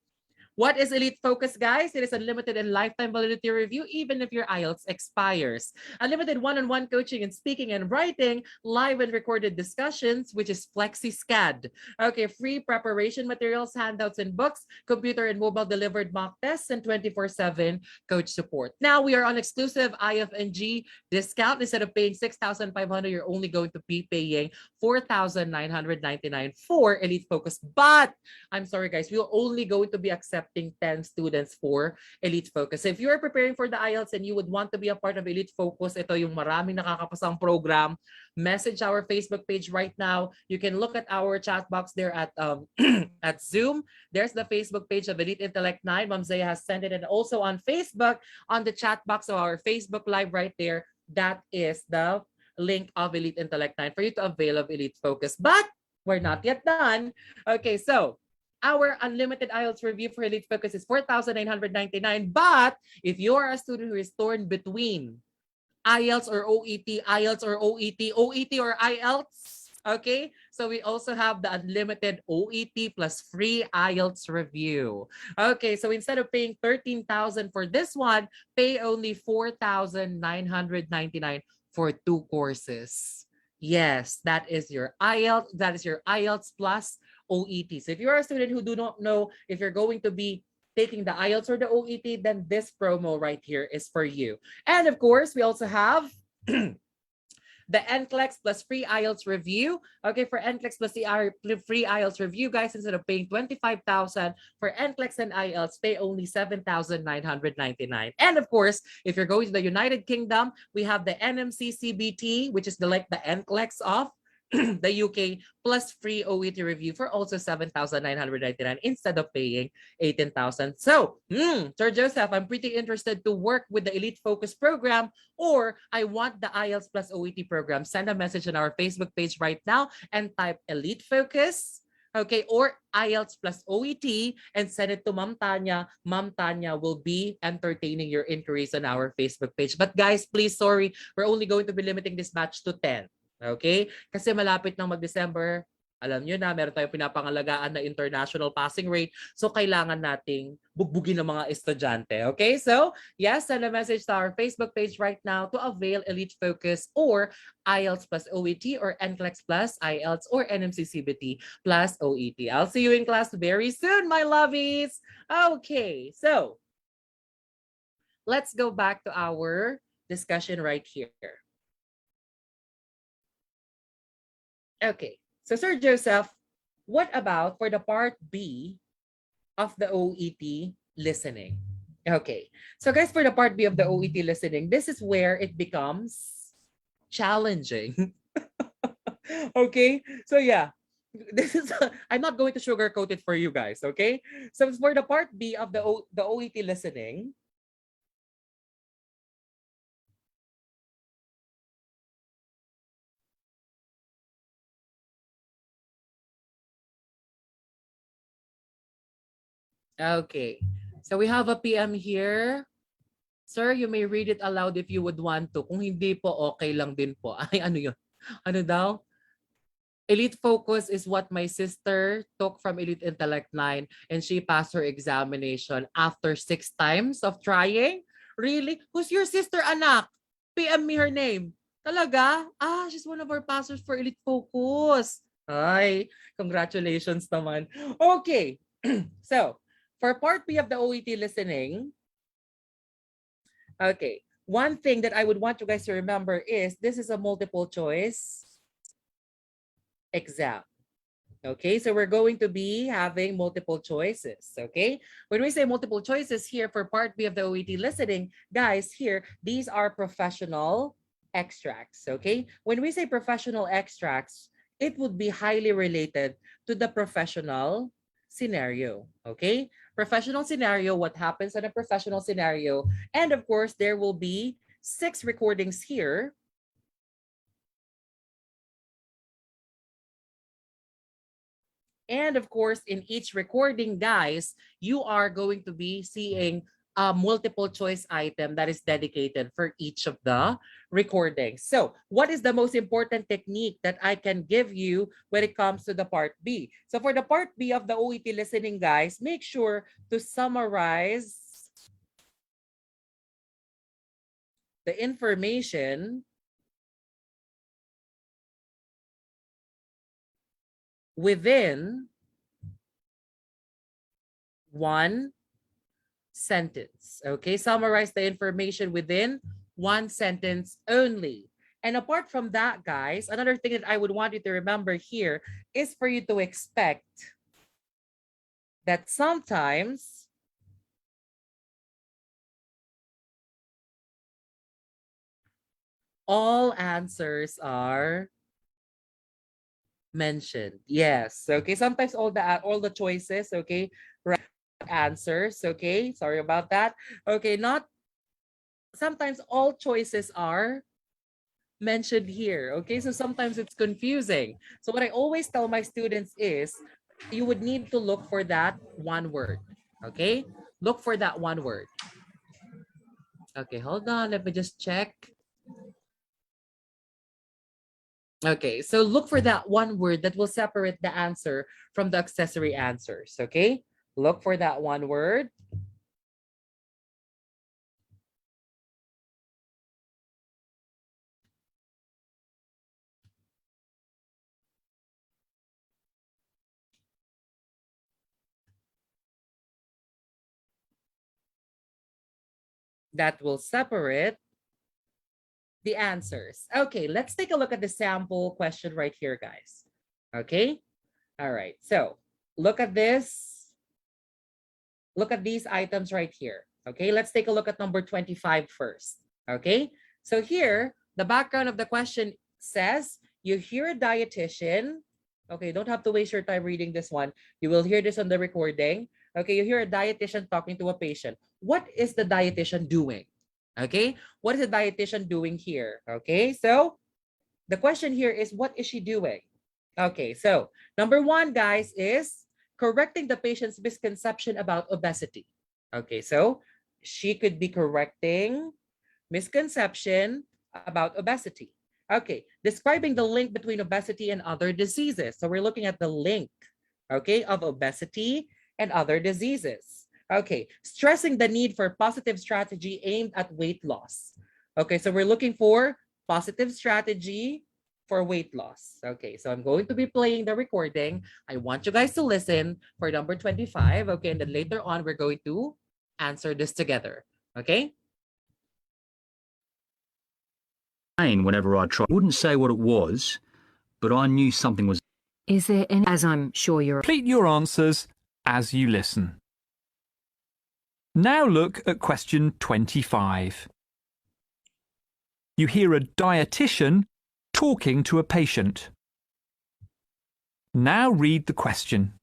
what is Elite Focus, guys? It is unlimited and lifetime validity review, even if your IELTS expires. Unlimited one-on-one coaching in speaking and writing, live and recorded discussions, which is FlexiSCAD. Okay, free preparation materials, handouts, and books, computer and mobile delivered mock tests, and 24/7 coach support. Now, we are on exclusive IFNG discount. Instead of paying $6,500, you're only going to be paying $4,999 for Elite Focus. But, I'm sorry, guys, we're only going to be accepting 10 students for Elite Focus. If you are preparing for the IELTS and you would want to be a part of Elite Focus, ito yung maraming nakakapasang program, message our Facebook page right now. You can look at our chat box there at at Zoom. There's the Facebook page of Elite Intellect 9. Ma'am Zaya has sent it, and also on Facebook, on the chat box of our Facebook Live right there, that is the link of Elite Intellect 9 for you to avail of Elite Focus. But we're not yet done. Okay, so our unlimited IELTS review for Elite Focus is $4,999. But if you are a student who is torn between IELTS or OET, IELTS or OET, OET or IELTS, okay? So we also have the unlimited OET plus free IELTS review. Okay, so instead of paying $13,000 for this one, pay only $4,999 for 2 courses. Yes, that is your IELTS. That is your IELTS plus OET. So if you're a student who do not know if you're going to be taking the IELTS or the OET, then this promo right here is for you. And of course, we also have the NCLEX plus free IELTS review. Okay, for NCLEX plus the free IELTS review, guys, instead of paying $25,000 for NCLEX and IELTS, pay only $7,999. And of course, if you're going to the United Kingdom, we have the NMC CBT, which is like the NCLEX of the UK, plus free OET review for also $7,999 instead of paying $18,000. So, Sir Joseph, I'm pretty interested to work with the Elite Focus program, or I want the IELTS plus OET program. Send a message on our Facebook page right now and type Elite Focus, okay, or IELTS plus OET, and send it to Ma'am Tanya. Ma'am Tanya will be entertaining your inquiries on our Facebook page. But guys, please, sorry, we're only going to be limiting this batch to 10. Okay? Kasi malapit nang mag-December, alam nyo na, meron tayong pinapangalagaan na international passing rate. So, kailangan nating bugbugin ng mga estudyante. Okay? So, yes, send a message to our Facebook page right now to avail Elite Focus or IELTS plus OET or NCLEX plus IELTS or NMC CBT plus OET. I'll see you in class very soon, my lovies. Okay. So, let's go back to our discussion right here. Okay, so Sir Joseph, what about for the part B of the OET listening? Okay, so guys, for the part B of the OET listening, this is where it becomes challenging. Okay, so yeah, this is I'm not going to sugarcoat it for you guys. Okay, so for the part B of the OET listening. Okay, so we have a PM here. Sir, you may read it aloud if you would want to. Kung hindi po, okay lang din po. Ay, ano yun? Ano daw? Elite Focus is what my sister took from Elite Intellect 9, and she passed her examination after 6 times of trying. Really? Who's your sister, anak? PM me her name. Talaga? Ah, she's one of our passers for Elite Focus. Ay, congratulations naman. Okay, so, for part B of the OET listening, okay, one thing that I would want you guys to remember is this is a multiple choice exam. Okay, so we're going to be having multiple choices. Okay, when we say multiple choices here for part B of the OET listening, guys, here, these are professional extracts. Okay, when we say professional extracts, it would be highly related to the professional scenario. Okay, professional scenario, what happens in a professional scenario, and of course, there will be 6 recordings here. And of course, in each recording, guys, you are going to be seeing a multiple choice item that is dedicated for each of the recordings. So what is the most important technique that I can give you when it comes to the part B? So for the part B of the OET listening, guys, make sure to summarize the information within one sentence. Okay, summarize the information within one sentence only. And apart from that, guys, another thing that I would want you to remember here is for you to expect that sometimes all answers are mentioned. Yes. Okay. Sometimes all the choices, okay, right answers, okay? Sorry about that. Okay, not sometimes all choices are mentioned here. Okay, so sometimes it's confusing. So what I always tell my students is you would need to look for that one word. Okay, look for that one word. Okay, hold on. Let me just check. Okay, so look for that one word that will separate the answer from the accessory answers. Okay, look for that one word. That will separate the answers. Okay, let's take a look at the sample question right here, guys. Okay, all right. So look at this. Look at these items right here. Okay, let's take a look at number 25 first. Okay, so here, the background of the question says, you hear a dietitian. Okay, don't have to waste your time reading this one. You will hear this on the recording. Okay, you hear a dietitian talking to a patient. What is the dietitian doing? Okay, what is the dietitian doing here? Okay, so the question here is, what is she doing? Okay, so number one, guys, is correcting the patient's misconception about obesity. Okay, so she could be correcting misconception about obesity. Okay, describing the link between obesity and other diseases. So we're looking at the link, okay, of obesity and other diseases. Okay, stressing the need for positive strategy aimed at weight loss. Okay, so we're looking for positive strategy for weight loss. Okay, so I'm going to be playing the recording. I want you guys to listen for number 25. Okay, and then later on, we're going to answer this together. Okay? Whenever I tried. I wouldn't say what it was, but I knew something was. Is there any, as I'm sure you're... Complete your answers as you listen. Now look at question 25. You hear a dietitian talking to a patient. Now read the question.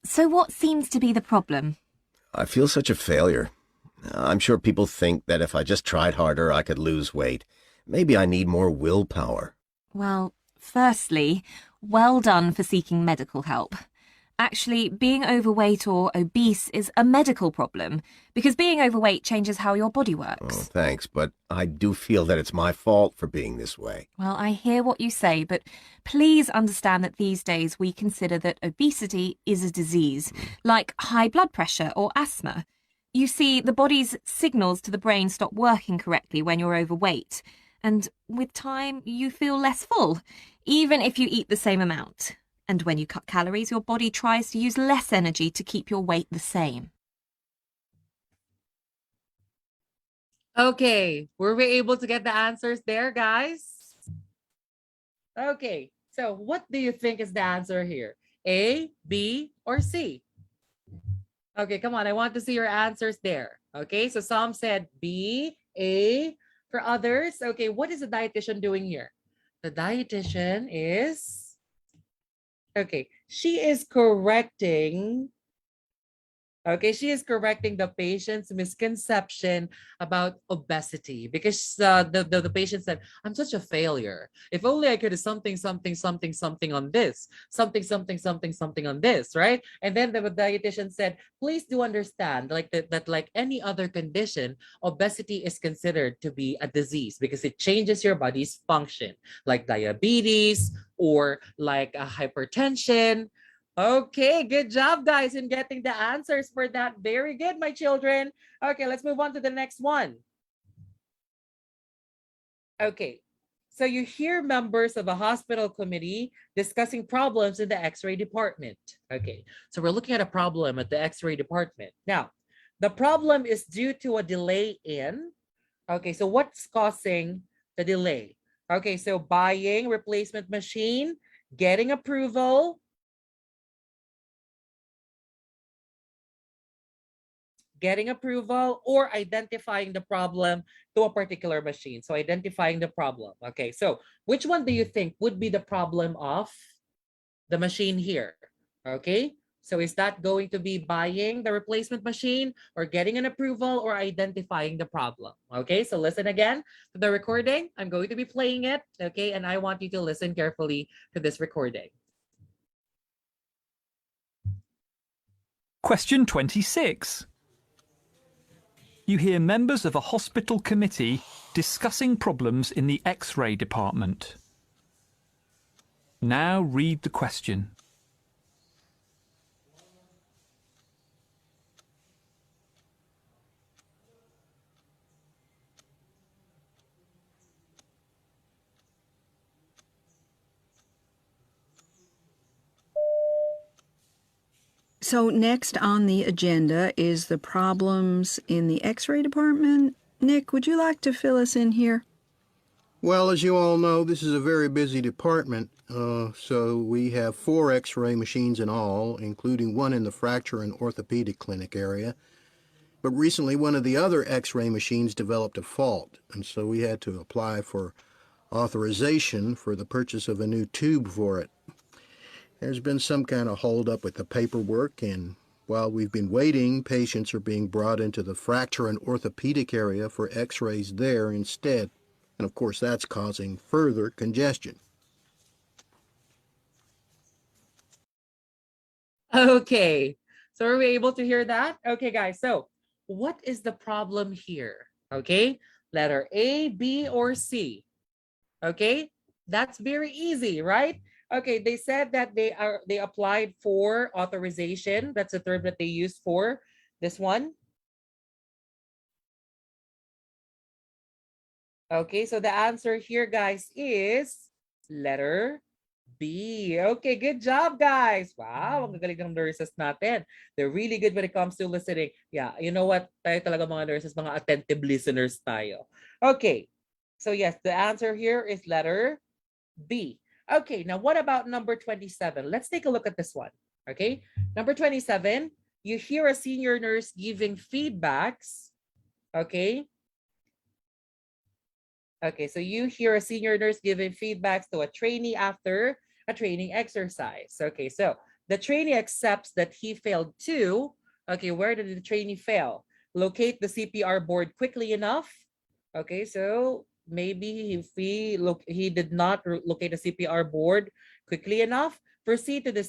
So what seems to be the problem? I feel such a failure. I'm sure people think that if I just tried harder, I could lose weight. Maybe I need more willpower. Well, firstly, well done for seeking medical help. Actually, being overweight or obese is a medical problem because being overweight changes how your body Oh, works. thanks, but I do feel that it's my fault for being this way. Well, I hear what you say, but please understand that these days we consider that obesity is a disease, like high blood pressure or asthma. You see, the body's signals to the brain stop working correctly when you're overweight, and with time, you feel less full, even if you eat the same amount. And when you cut calories, your body tries to use less energy to keep your weight the same. Okay, were we able to get the answers there, guys? Okay, so what do you think is the answer here? A, B, or C? Okay, come on. I want to see your answers there. Okay, so some said B, A. For others, okay, what is the dietitian doing here? The dietitian is, okay, she is correcting the patient's misconception about obesity because the patient said, I'm such a failure. If only I could do something, something, something, something on this, something, something, something, something on this, right? And then the dietitian said, please do understand like that like any other condition, obesity is considered to be a disease because it changes your body's function, like diabetes or like hypertension. Okay, good job, guys, in getting the answers for that. Very good, my children. Okay, let's move on to the next one. Okay, so you hear members of a hospital committee discussing problems in the X-ray department. Okay, so we're looking at a problem at the X-ray department. Now, the problem is due to a delay in, okay, so what's causing the delay? Okay, so buying replacement machine, getting approval, or identifying the problem to a particular machine. So identifying the problem. Okay, so which one do you think would be the problem of the machine here? Okay, so is that going to be buying the replacement machine or getting an approval or identifying the problem? Okay, so listen again to the recording. I'm going to be playing it. Okay, and I want you to listen carefully to this recording. Question 26. You hear members of a hospital committee discussing problems in the X-ray department. Now read the question. So next on the agenda is the problems in the X-ray department. Nick, would you like to fill us in here? Well, as you all know, this is a very busy department, so we have 4 X-ray machines in all, including one in the fracture and orthopedic clinic area. But recently, one of the other X-ray machines developed a fault, and so we had to apply for authorization for the purchase of a new tube for it. There's been some kind of holdup with the paperwork, and while we've been waiting, patients are being brought into the fracture and orthopedic area for X-rays there instead. And of course, that's causing further congestion. Okay, so are we able to hear that? Okay, guys, so what is the problem here? Okay, letter A, B, or C? Okay, that's very easy, right? Okay, they said that they applied for authorization. That's the term that they used for this one. Okay, so the answer here, guys, is letter B. Okay, good job, guys. Wow, ang gagaling ng nurses natin. They're really good when it comes to listening. Yeah, you know what? Tayo talaga mga nurses, mga attentive listeners tayo. Okay, so yes, the answer here is letter B. Okay, now what about number 27? Let's take a look at this one. Okay, number 27, you hear a senior nurse giving feedbacks. Okay. Okay, so you hear a senior nurse giving feedbacks to a trainee after a training exercise. Okay, so the trainee accepts that he failed too. Okay, where did the trainee fail? Locate the CPR board quickly enough. Okay, so maybe if he did not locate the CPR board quickly enough, proceed on the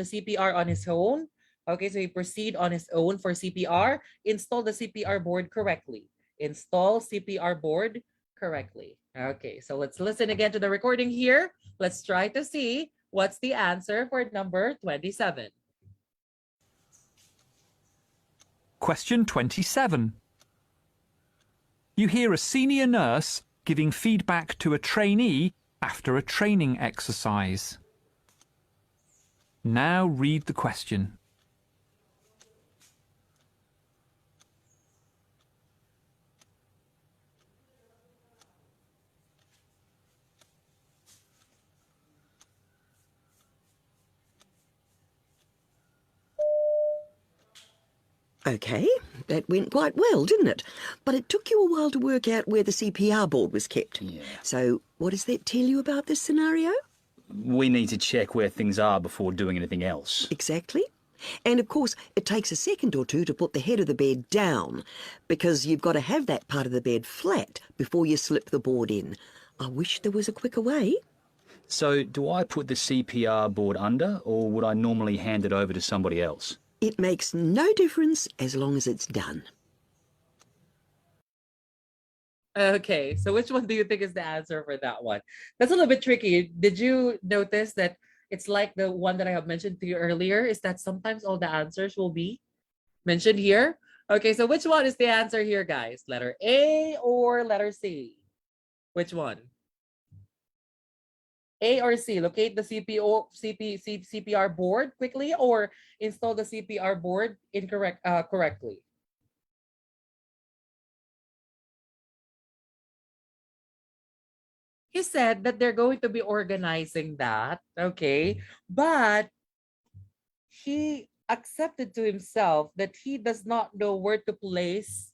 CPR on his own. Okay, so he proceed on his own for CPR. Install the CPR board correctly. Install CPR board correctly. Okay, so let's listen again to the recording here. Let's try to see what's the answer for number 27. Question 27. You hear a senior nurse giving feedback to a trainee after a training exercise. Now read the question. OK, that went quite well, didn't it? But it took you a while to work out where the CPR board was kept. Yeah. So what does that tell you about this scenario? We need to check where things are before doing anything else. Exactly. And of course, it takes a second or two to put the head of the bed down, because you've got to have that part of the bed flat before you slip the board in. I wish there was a quicker way. So do I put the CPR board under, or would I normally hand it over to somebody else? It makes no difference as long as it's done. Okay, so which one do you think is the answer for that one? That's a little bit tricky. Did you notice that it's like the one that I have mentioned to you earlier, is that sometimes all the answers will be mentioned here? Okay, so which one is the answer here, guys? Letter A or letter C? Which one? A or C? Locate the CPR board quickly, or install the CPR board correctly. He said that they're going to be organizing that, okay, but he accepted to himself that he does not know where to place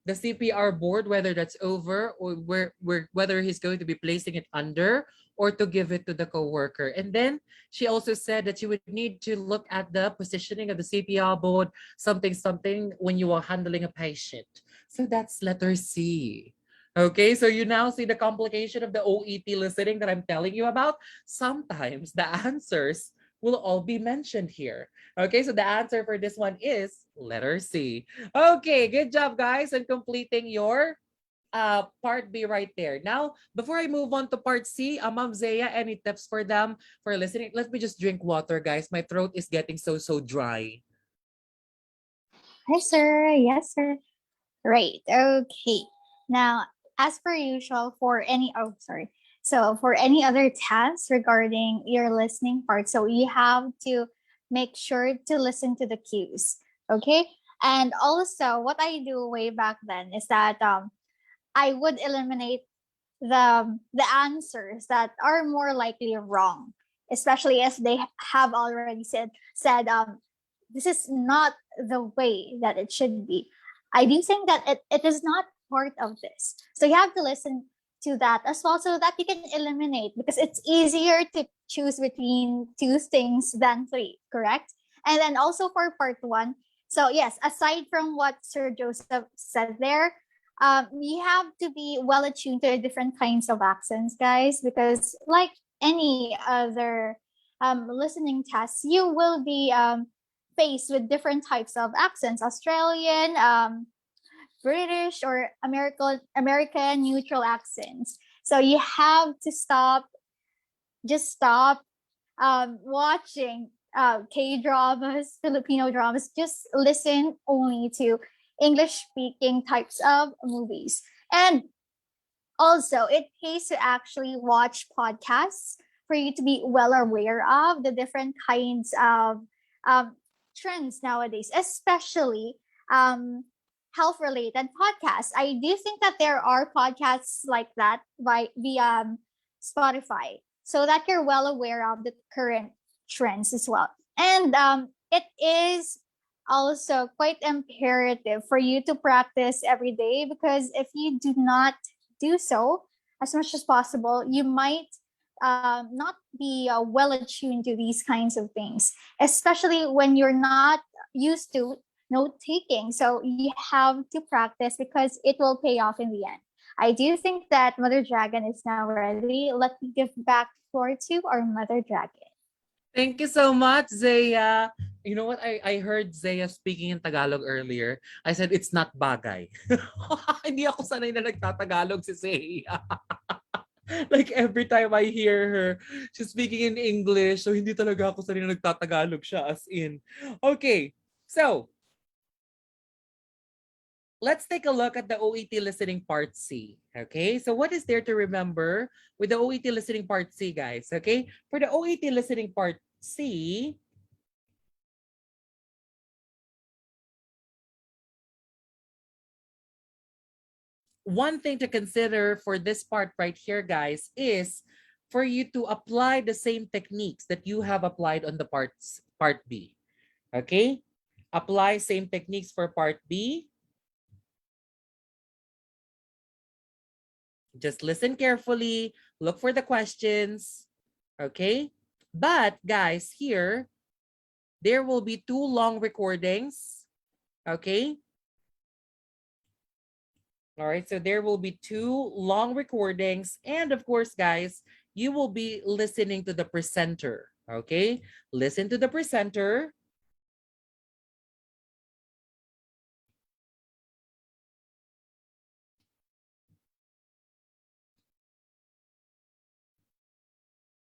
the CPR board, whether that's over or whether he's going to be placing it under or to give it to the coworker. And then she also said that you would need to look at the positioning of the CPR board, something when you are handling a patient. So that's letter C. Okay, so you now see the complication of the OET listening that I'm telling you about. Sometimes the answers will all be mentioned here. Okay, so the answer for this one is letter C. Okay, good job, guys, in completing your part B right there. Now, before I move on to part C, Ma'am Zaya, any tips for them for listening? Let me just drink water, guys. My throat is getting so dry. Hi, sir. Yes, sir. Right. Okay. Now, as per usual, for any other tasks regarding your listening part, so you have to make sure to listen to the cues. Okay. And also, what I do way back then is that I would eliminate the answers that are more likely wrong, especially if they have already said this is not the way that it should be. I do think that it is not part of this. So you have to listen to that as well so that you can eliminate, because it's easier to choose between two things than three, correct? And then also for part one, so yes, aside from what Sir Joseph said there, you have to be well attuned to different kinds of accents, guys, because like any other listening tests, you will be faced with different types of accents: Australian, British, or American neutral accents. So you have to stop watching K-dramas, Filipino dramas. Just listen only to English-speaking types of movies. And also, it pays to actually watch podcasts for you to be well aware of the different kinds of trends nowadays, especially health-related podcasts. I do think that there are podcasts like that via Spotify, so that you're well aware of the current trends as well. And it is also quite imperative for you to practice every day, because if you do not do so as much as possible, you might not be well attuned to these kinds of things, especially when you're not used to note taking. So you have to practice because it will pay off in the end. I do think that Mother Dragon is now ready. Let me give back floor to our Mother Dragon. Thank you so much, Zaya. You know what? I heard Zaya speaking in Tagalog earlier. I said, it's not bagay. Hindi ako sanay na nagtatagalog si Zaya. Like every time I hear her, she's speaking in English. So hindi talaga ako sanay na nagtatagalog siya as in. Okay, so let's take a look at the OET Listening Part C. Okay, so what is there to remember with the OET Listening Part C, guys? Okay, for the OET Listening Part C, one thing to consider for this part right here, guys, is for you to apply the same techniques that you have applied on the part B. Okay, apply same techniques for part B. Just listen carefully, look for the questions, okay? But guys, here, there will be 2 long recordings, okay? All right, so there will be 2 long recordings. And of course, guys, you will be listening to the presenter, okay? Listen to the presenter.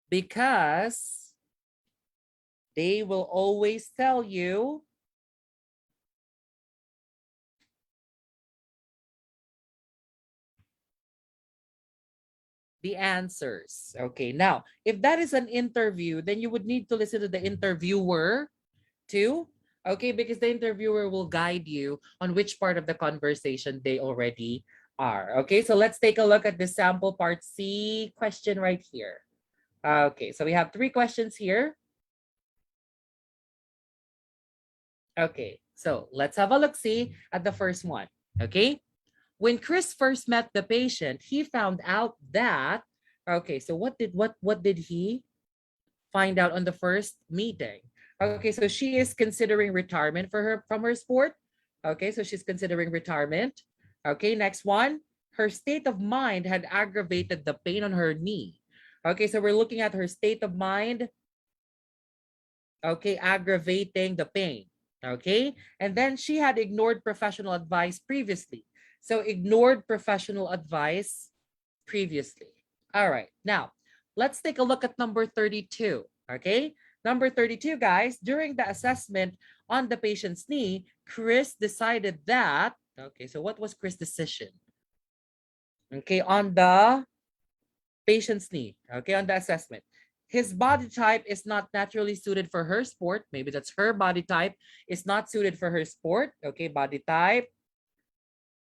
Because they will always tell you the answers. Okay, now, if that is an interview, then you would need to listen to the interviewer too. Okay, because the interviewer will guide you on which part of the conversation they already are. Okay, so let's take a look at the sample part C question right here. Okay, so we have 3 questions here. Okay, so let's have a look-see at the first one. Okay, when Chris first met the patient, he found out that, okay, so what did he find out on the first meeting? Okay, so she is considering retirement from her sport. Okay, so she's considering retirement. Okay, next one. Her state of mind had aggravated the pain on her knee. Okay, so we're looking at her state of mind. Okay, aggravating the pain. Okay, and then she had ignored professional advice previously. So ignored professional advice previously. All right, now let's take a look at number 32. Okay, number 32, guys, during the assessment on the patient's knee, Chris decided that, okay, so what was Chris' decision? Okay, on the patient's knee, okay, on the assessment. His body type is not naturally suited for her sport. Maybe that's her body type is not suited for her sport. Okay, body type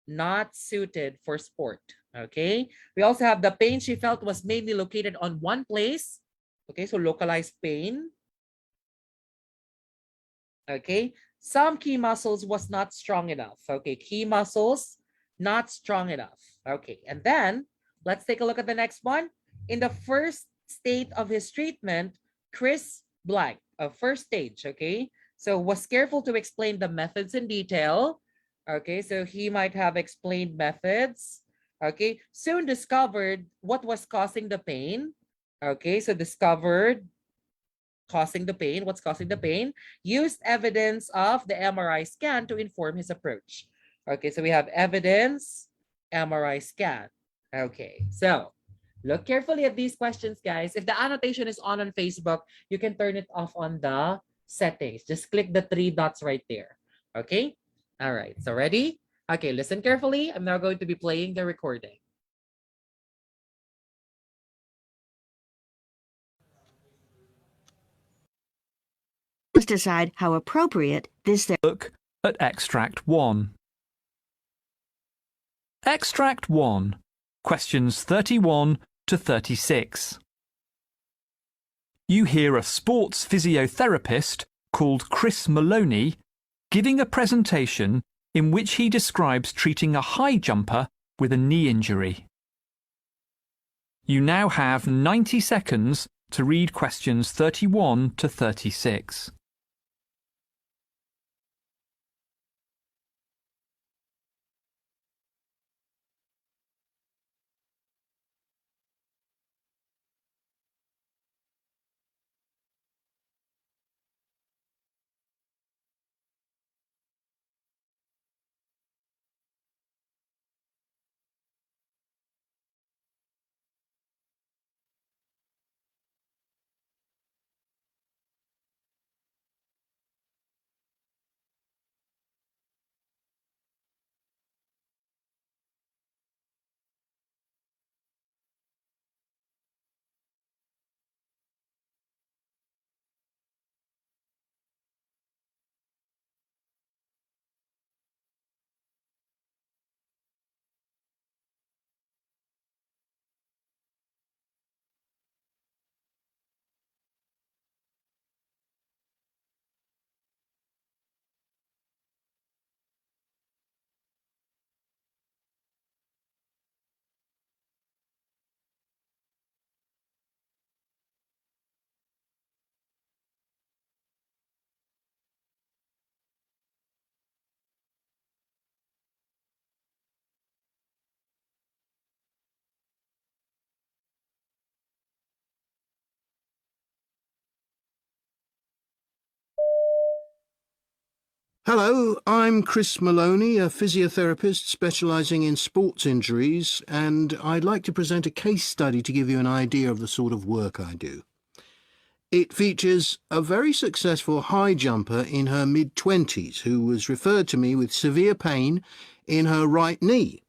not suited for sport. Okay, we also have the pain she felt was mainly located on one place. Okay, so localized pain. Okay, some key muscles was not strong enough. Okay, key muscles not strong enough. Okay, and then let's take a look at the next one. In the first state of his treatment, Chris blank, first stage, okay? So was careful to explain the methods in detail. Okay, so he might have explained methods. Okay, soon discovered what was causing the pain. Okay, so discovered causing the pain, what's causing the pain, used evidence of the MRI scan to inform his approach. Okay, so we have evidence, MRI scan. Okay, so look carefully at these questions, guys. If the annotation is on Facebook, you can turn it off on the settings. Just click the 3 dots right there. Okay, all right, so ready? Okay, listen carefully. I'm now going to be playing the recording. Must decide how appropriate this. Look at Extract 1. Extract 1, questions 31 to 36. You hear a sports physiotherapist called Chris Maloney giving a presentation in which he describes treating a high jumper with a knee injury. You now have 90 seconds to read questions 31 to 36. Hello, I'm Chris Maloney, a physiotherapist specialising in sports injuries, and I'd like to present a case study to give you an idea of the sort of work I do. It features a very successful high jumper in her mid-20s who was referred to me with severe pain in her right knee,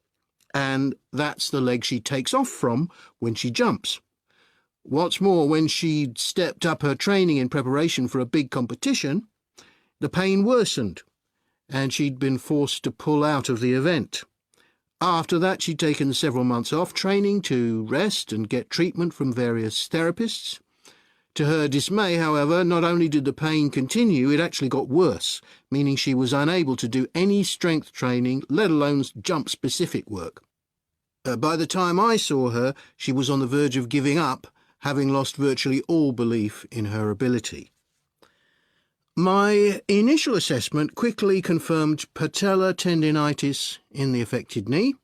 and that's the leg she takes off from when she jumps. What's more, when she'd stepped up her training in preparation for a big competition, the pain worsened, and she'd been forced to pull out of the event. After that, she'd taken several months off training to rest and get treatment from various therapists. To her dismay, however, not only did the pain continue, it actually got worse, meaning she was unable to do any strength training, let alone jump-specific work. By the time I saw her, she was on the verge of giving up, having lost virtually all belief in her ability. My initial assessment quickly confirmed patellar tendinitis in the affected knee,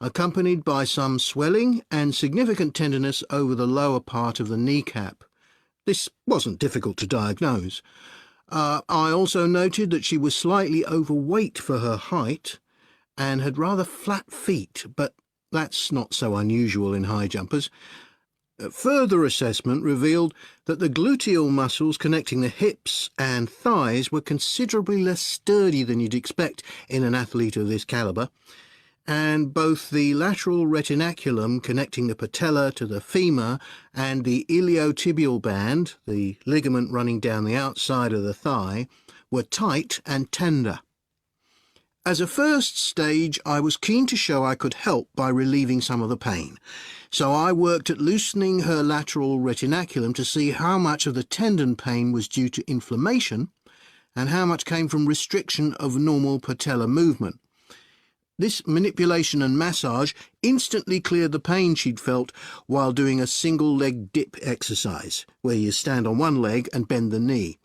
accompanied by some swelling and significant tenderness over the lower part of the kneecap. This wasn't difficult to diagnose. I also noted that she was slightly overweight for her height and had rather flat feet, but that's not so unusual in high jumpers. Further assessment revealed that the gluteal muscles connecting the hips and thighs were considerably less sturdy than you'd expect in an athlete of this calibre, and both the lateral retinaculum connecting the patella to the femur and the iliotibial band, the ligament running down the outside of the thigh, were tight and tender. As a first stage, I was keen to show I could help by relieving some of the pain, so I worked at loosening her lateral retinaculum to see how much of the tendon pain was due to inflammation and how much came from restriction of normal patellar movement. This manipulation and massage instantly cleared the pain she'd felt while doing a single leg dip exercise, where you stand on one leg and bend the knee.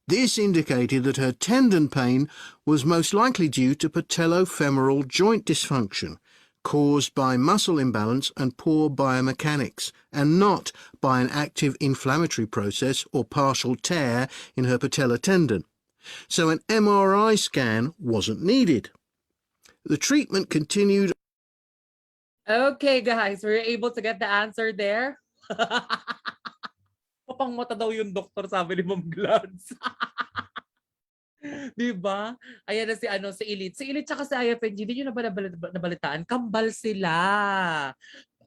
This indicated that her tendon pain was most likely due to patellofemoral joint dysfunction, caused by muscle imbalance and poor biomechanics, and not by an active inflammatory process or partial tear in her patellar tendon. So an MRI scan wasn't needed. The treatment continued. Okay, guys, were you able to get the answer there? Papang mata daw yung doktor, sabi ni Ma'am Glads. Diba? Ayan na si Elite. Si Elite tsaka si IFNG, hindi nyo na ba nabalitaan? Kambal sila.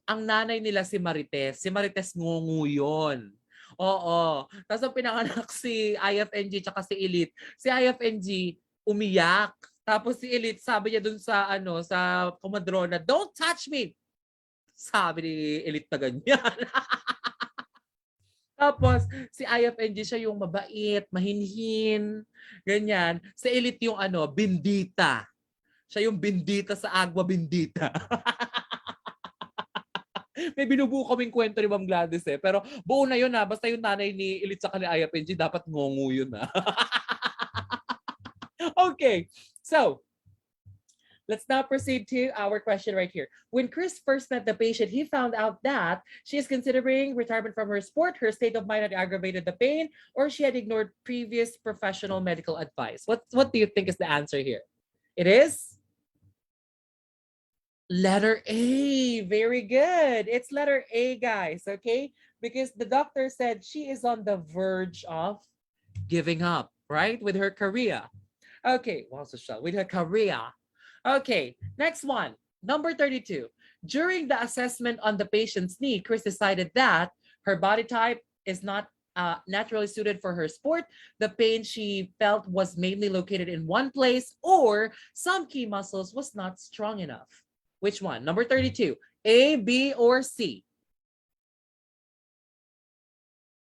Ang nanay nila si Marites. Si Marites ngungu yun. Oo. Tapos ang pinanganak si IFNG tsaka si Elite. Si IFNG umiyak. Tapos si Elite, sabi niya dun sa sa komadrona, "Don't touch me." Sabi ni Elite na ganyan. Tapos, si IFNG siya yung mabait, mahinhin, ganyan. Si Elite yung bindita. Siya yung bindita sa agwa bindita. May binubuo kaming kwento ni Ma'am Gladys eh. Pero buo na yun basta yung nanay ni Elite sa ni IFNG, dapat ngongu yun Okay, so let's now proceed to our question right here. When Chris first met the patient, he found out that she is considering retirement from her sport. Her state of mind had aggravated the pain, or she had ignored previous professional medical advice. What do you think is the answer here? It is letter A. Very good. It's letter A, guys, okay? Because the doctor said she is on the verge of giving up, right? With her career. Okay, with her career. Okay, next one, number 32. During the assessment on the patient's knee, Chris decided that her body type is not naturally suited for her sport. The pain she felt was mainly located in one place, or some key muscles was not strong enough. Which one? Number 32, A, B, or C?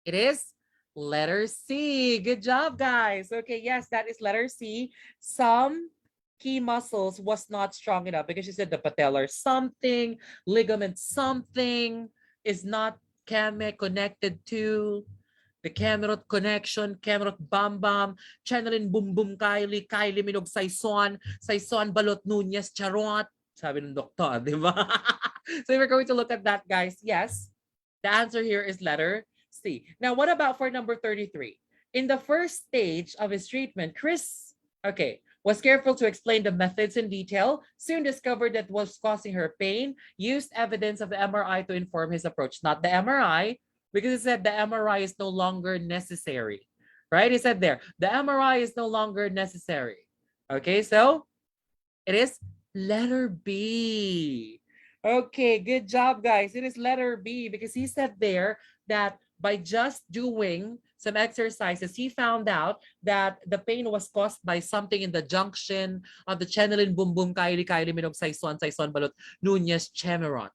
It is letter C. Good job, guys. Okay, yes, that is letter C. Some key muscles was not strong enough because she said the patellar something, ligament something is not connected to the camerot connection, camerot bam, channeling bum Kylie minog Saison balot Nunez charot, sabi ng doktor, di ba? So we're going to look at that, guys. Yes, the answer here is letter C. Now, what about for number 33? In the first stage of his treatment, Okay. Was careful to explain the methods in detail, soon discovered that was causing her pain, used evidence of the MRI to inform his approach. Not the MRI, because he said the MRI is no longer necessary. Right? He said there, the MRI is no longer necessary. Okay, so it is letter B. Okay, good job, guys. It is letter B because he said there that by just doing some exercises, he found out that the pain was caused by something in the junction of the Chenelin Bumbum Kaili Kaili Minog Saison Saison Balot Nunez Chemeront.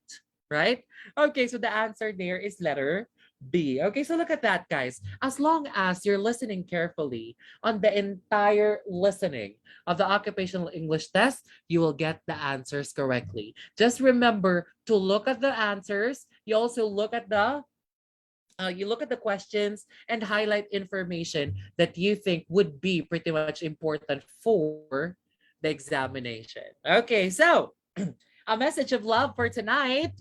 Right? Okay, so the answer there is letter B. Okay, so look at that, guys. As long as you're listening carefully on the entire listening of the occupational English test, you will get the answers correctly. Just remember to look at the answers. You also look at the questions and highlight information that you think would be pretty much important for the examination. Okay, so a message of love for tonight.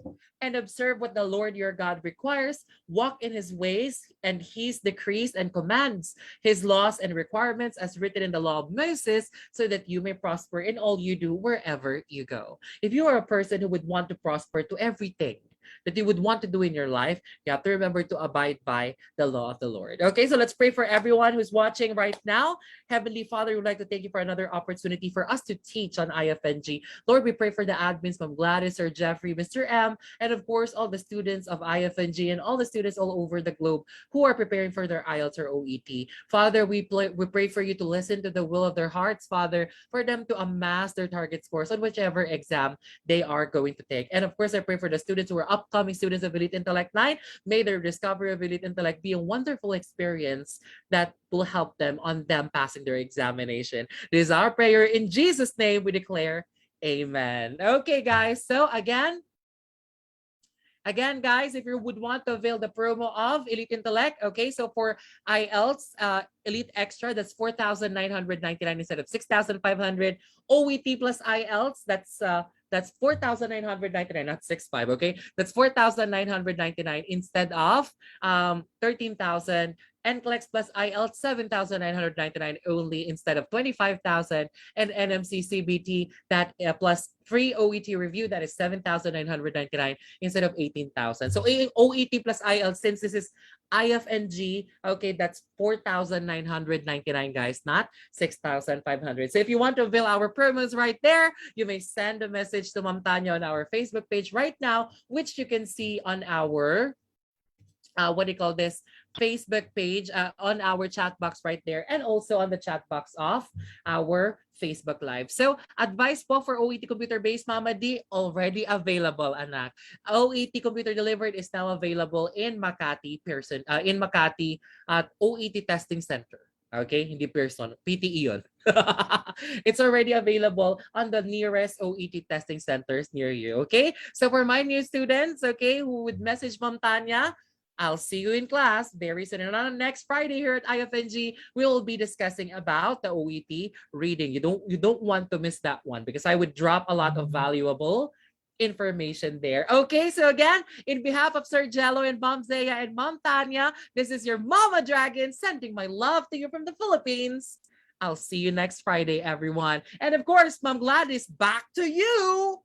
And observe what the Lord your God requires. Walk in his ways and his decrees and commands, his laws and requirements as written in the law of Moses, so that you may prosper in all you do wherever you go. If you are a person who would want to prosper to everything that you would want to do in your life, you have to remember to abide by the law of the Lord. Okay, so let's pray for everyone who's watching right now. Heavenly Father, we'd like to thank you for another opportunity for us to teach on IFNG. Lord, we pray for the admins from Gladys, Sir Jeffrey, Mr. M, and of course, all the students of IFNG and all the students all over the globe who are preparing for their IELTS or OET. Father, we pray for you to listen to the will of their hearts, Father, for them to amass their target scores on whichever exam they are going to take. And of course, I pray for the students who are upcoming students of Elite Intellect 9. May their discovery of Elite Intellect be a wonderful experience that will help them on them passing their examination. This is our prayer. In Jesus' name, we declare amen. Okay, guys. So again, guys, if you would want to avail the promo of Elite Intellect, okay, so for IELTS Elite Extra, that's 4,999 instead of 6,500. OET plus IELTS, that's 4,999, not 6,500, okay? That's 4,999 instead of 13,000. NCLEX plus IELTS, 7,999 only instead of 25,000. And NMC CBT, that plus free OET review, that is 7,999 instead of 18,000. So OET plus IELTS, since this is IFNG, okay, that's 4,999, guys, not 6,500. So if you want to avail our promos right there, you may send a message to Ma'am Tanya on our Facebook page right now, which you can see on our Facebook page, on our chat box right there, and also on the chat box of our Facebook Live. So, advice po for OET computer-based, Mama D, already available, anak. OET computer delivered is now available in Makati at OET Testing Center. Okay, hindi person, PTE yun. It's already available on the nearest OET testing centers near you. Okay, so for my new students, okay, who would message Ma'am Tanya, I'll see you in class very soon. And on next Friday here at IFNG, we will be discussing about the OET reading. You don't want to miss that one because I would drop a lot of valuable information there. Okay, so again, in behalf of Sir Jello and Mom Zaya and Mom Tanya, this is your Mama Dragon sending my love to you from the Philippines. I'll see you next Friday, everyone. And of course, Mom Gladys, back to you.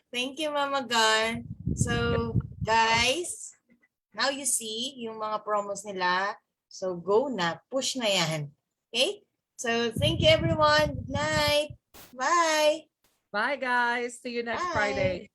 Thank you, Mama Gun. So, guys, now you see yung mga promos nila. So, go na. Push na yan. Okay? So, thank you, everyone. Good night. Bye. Bye, guys. See you next Friday.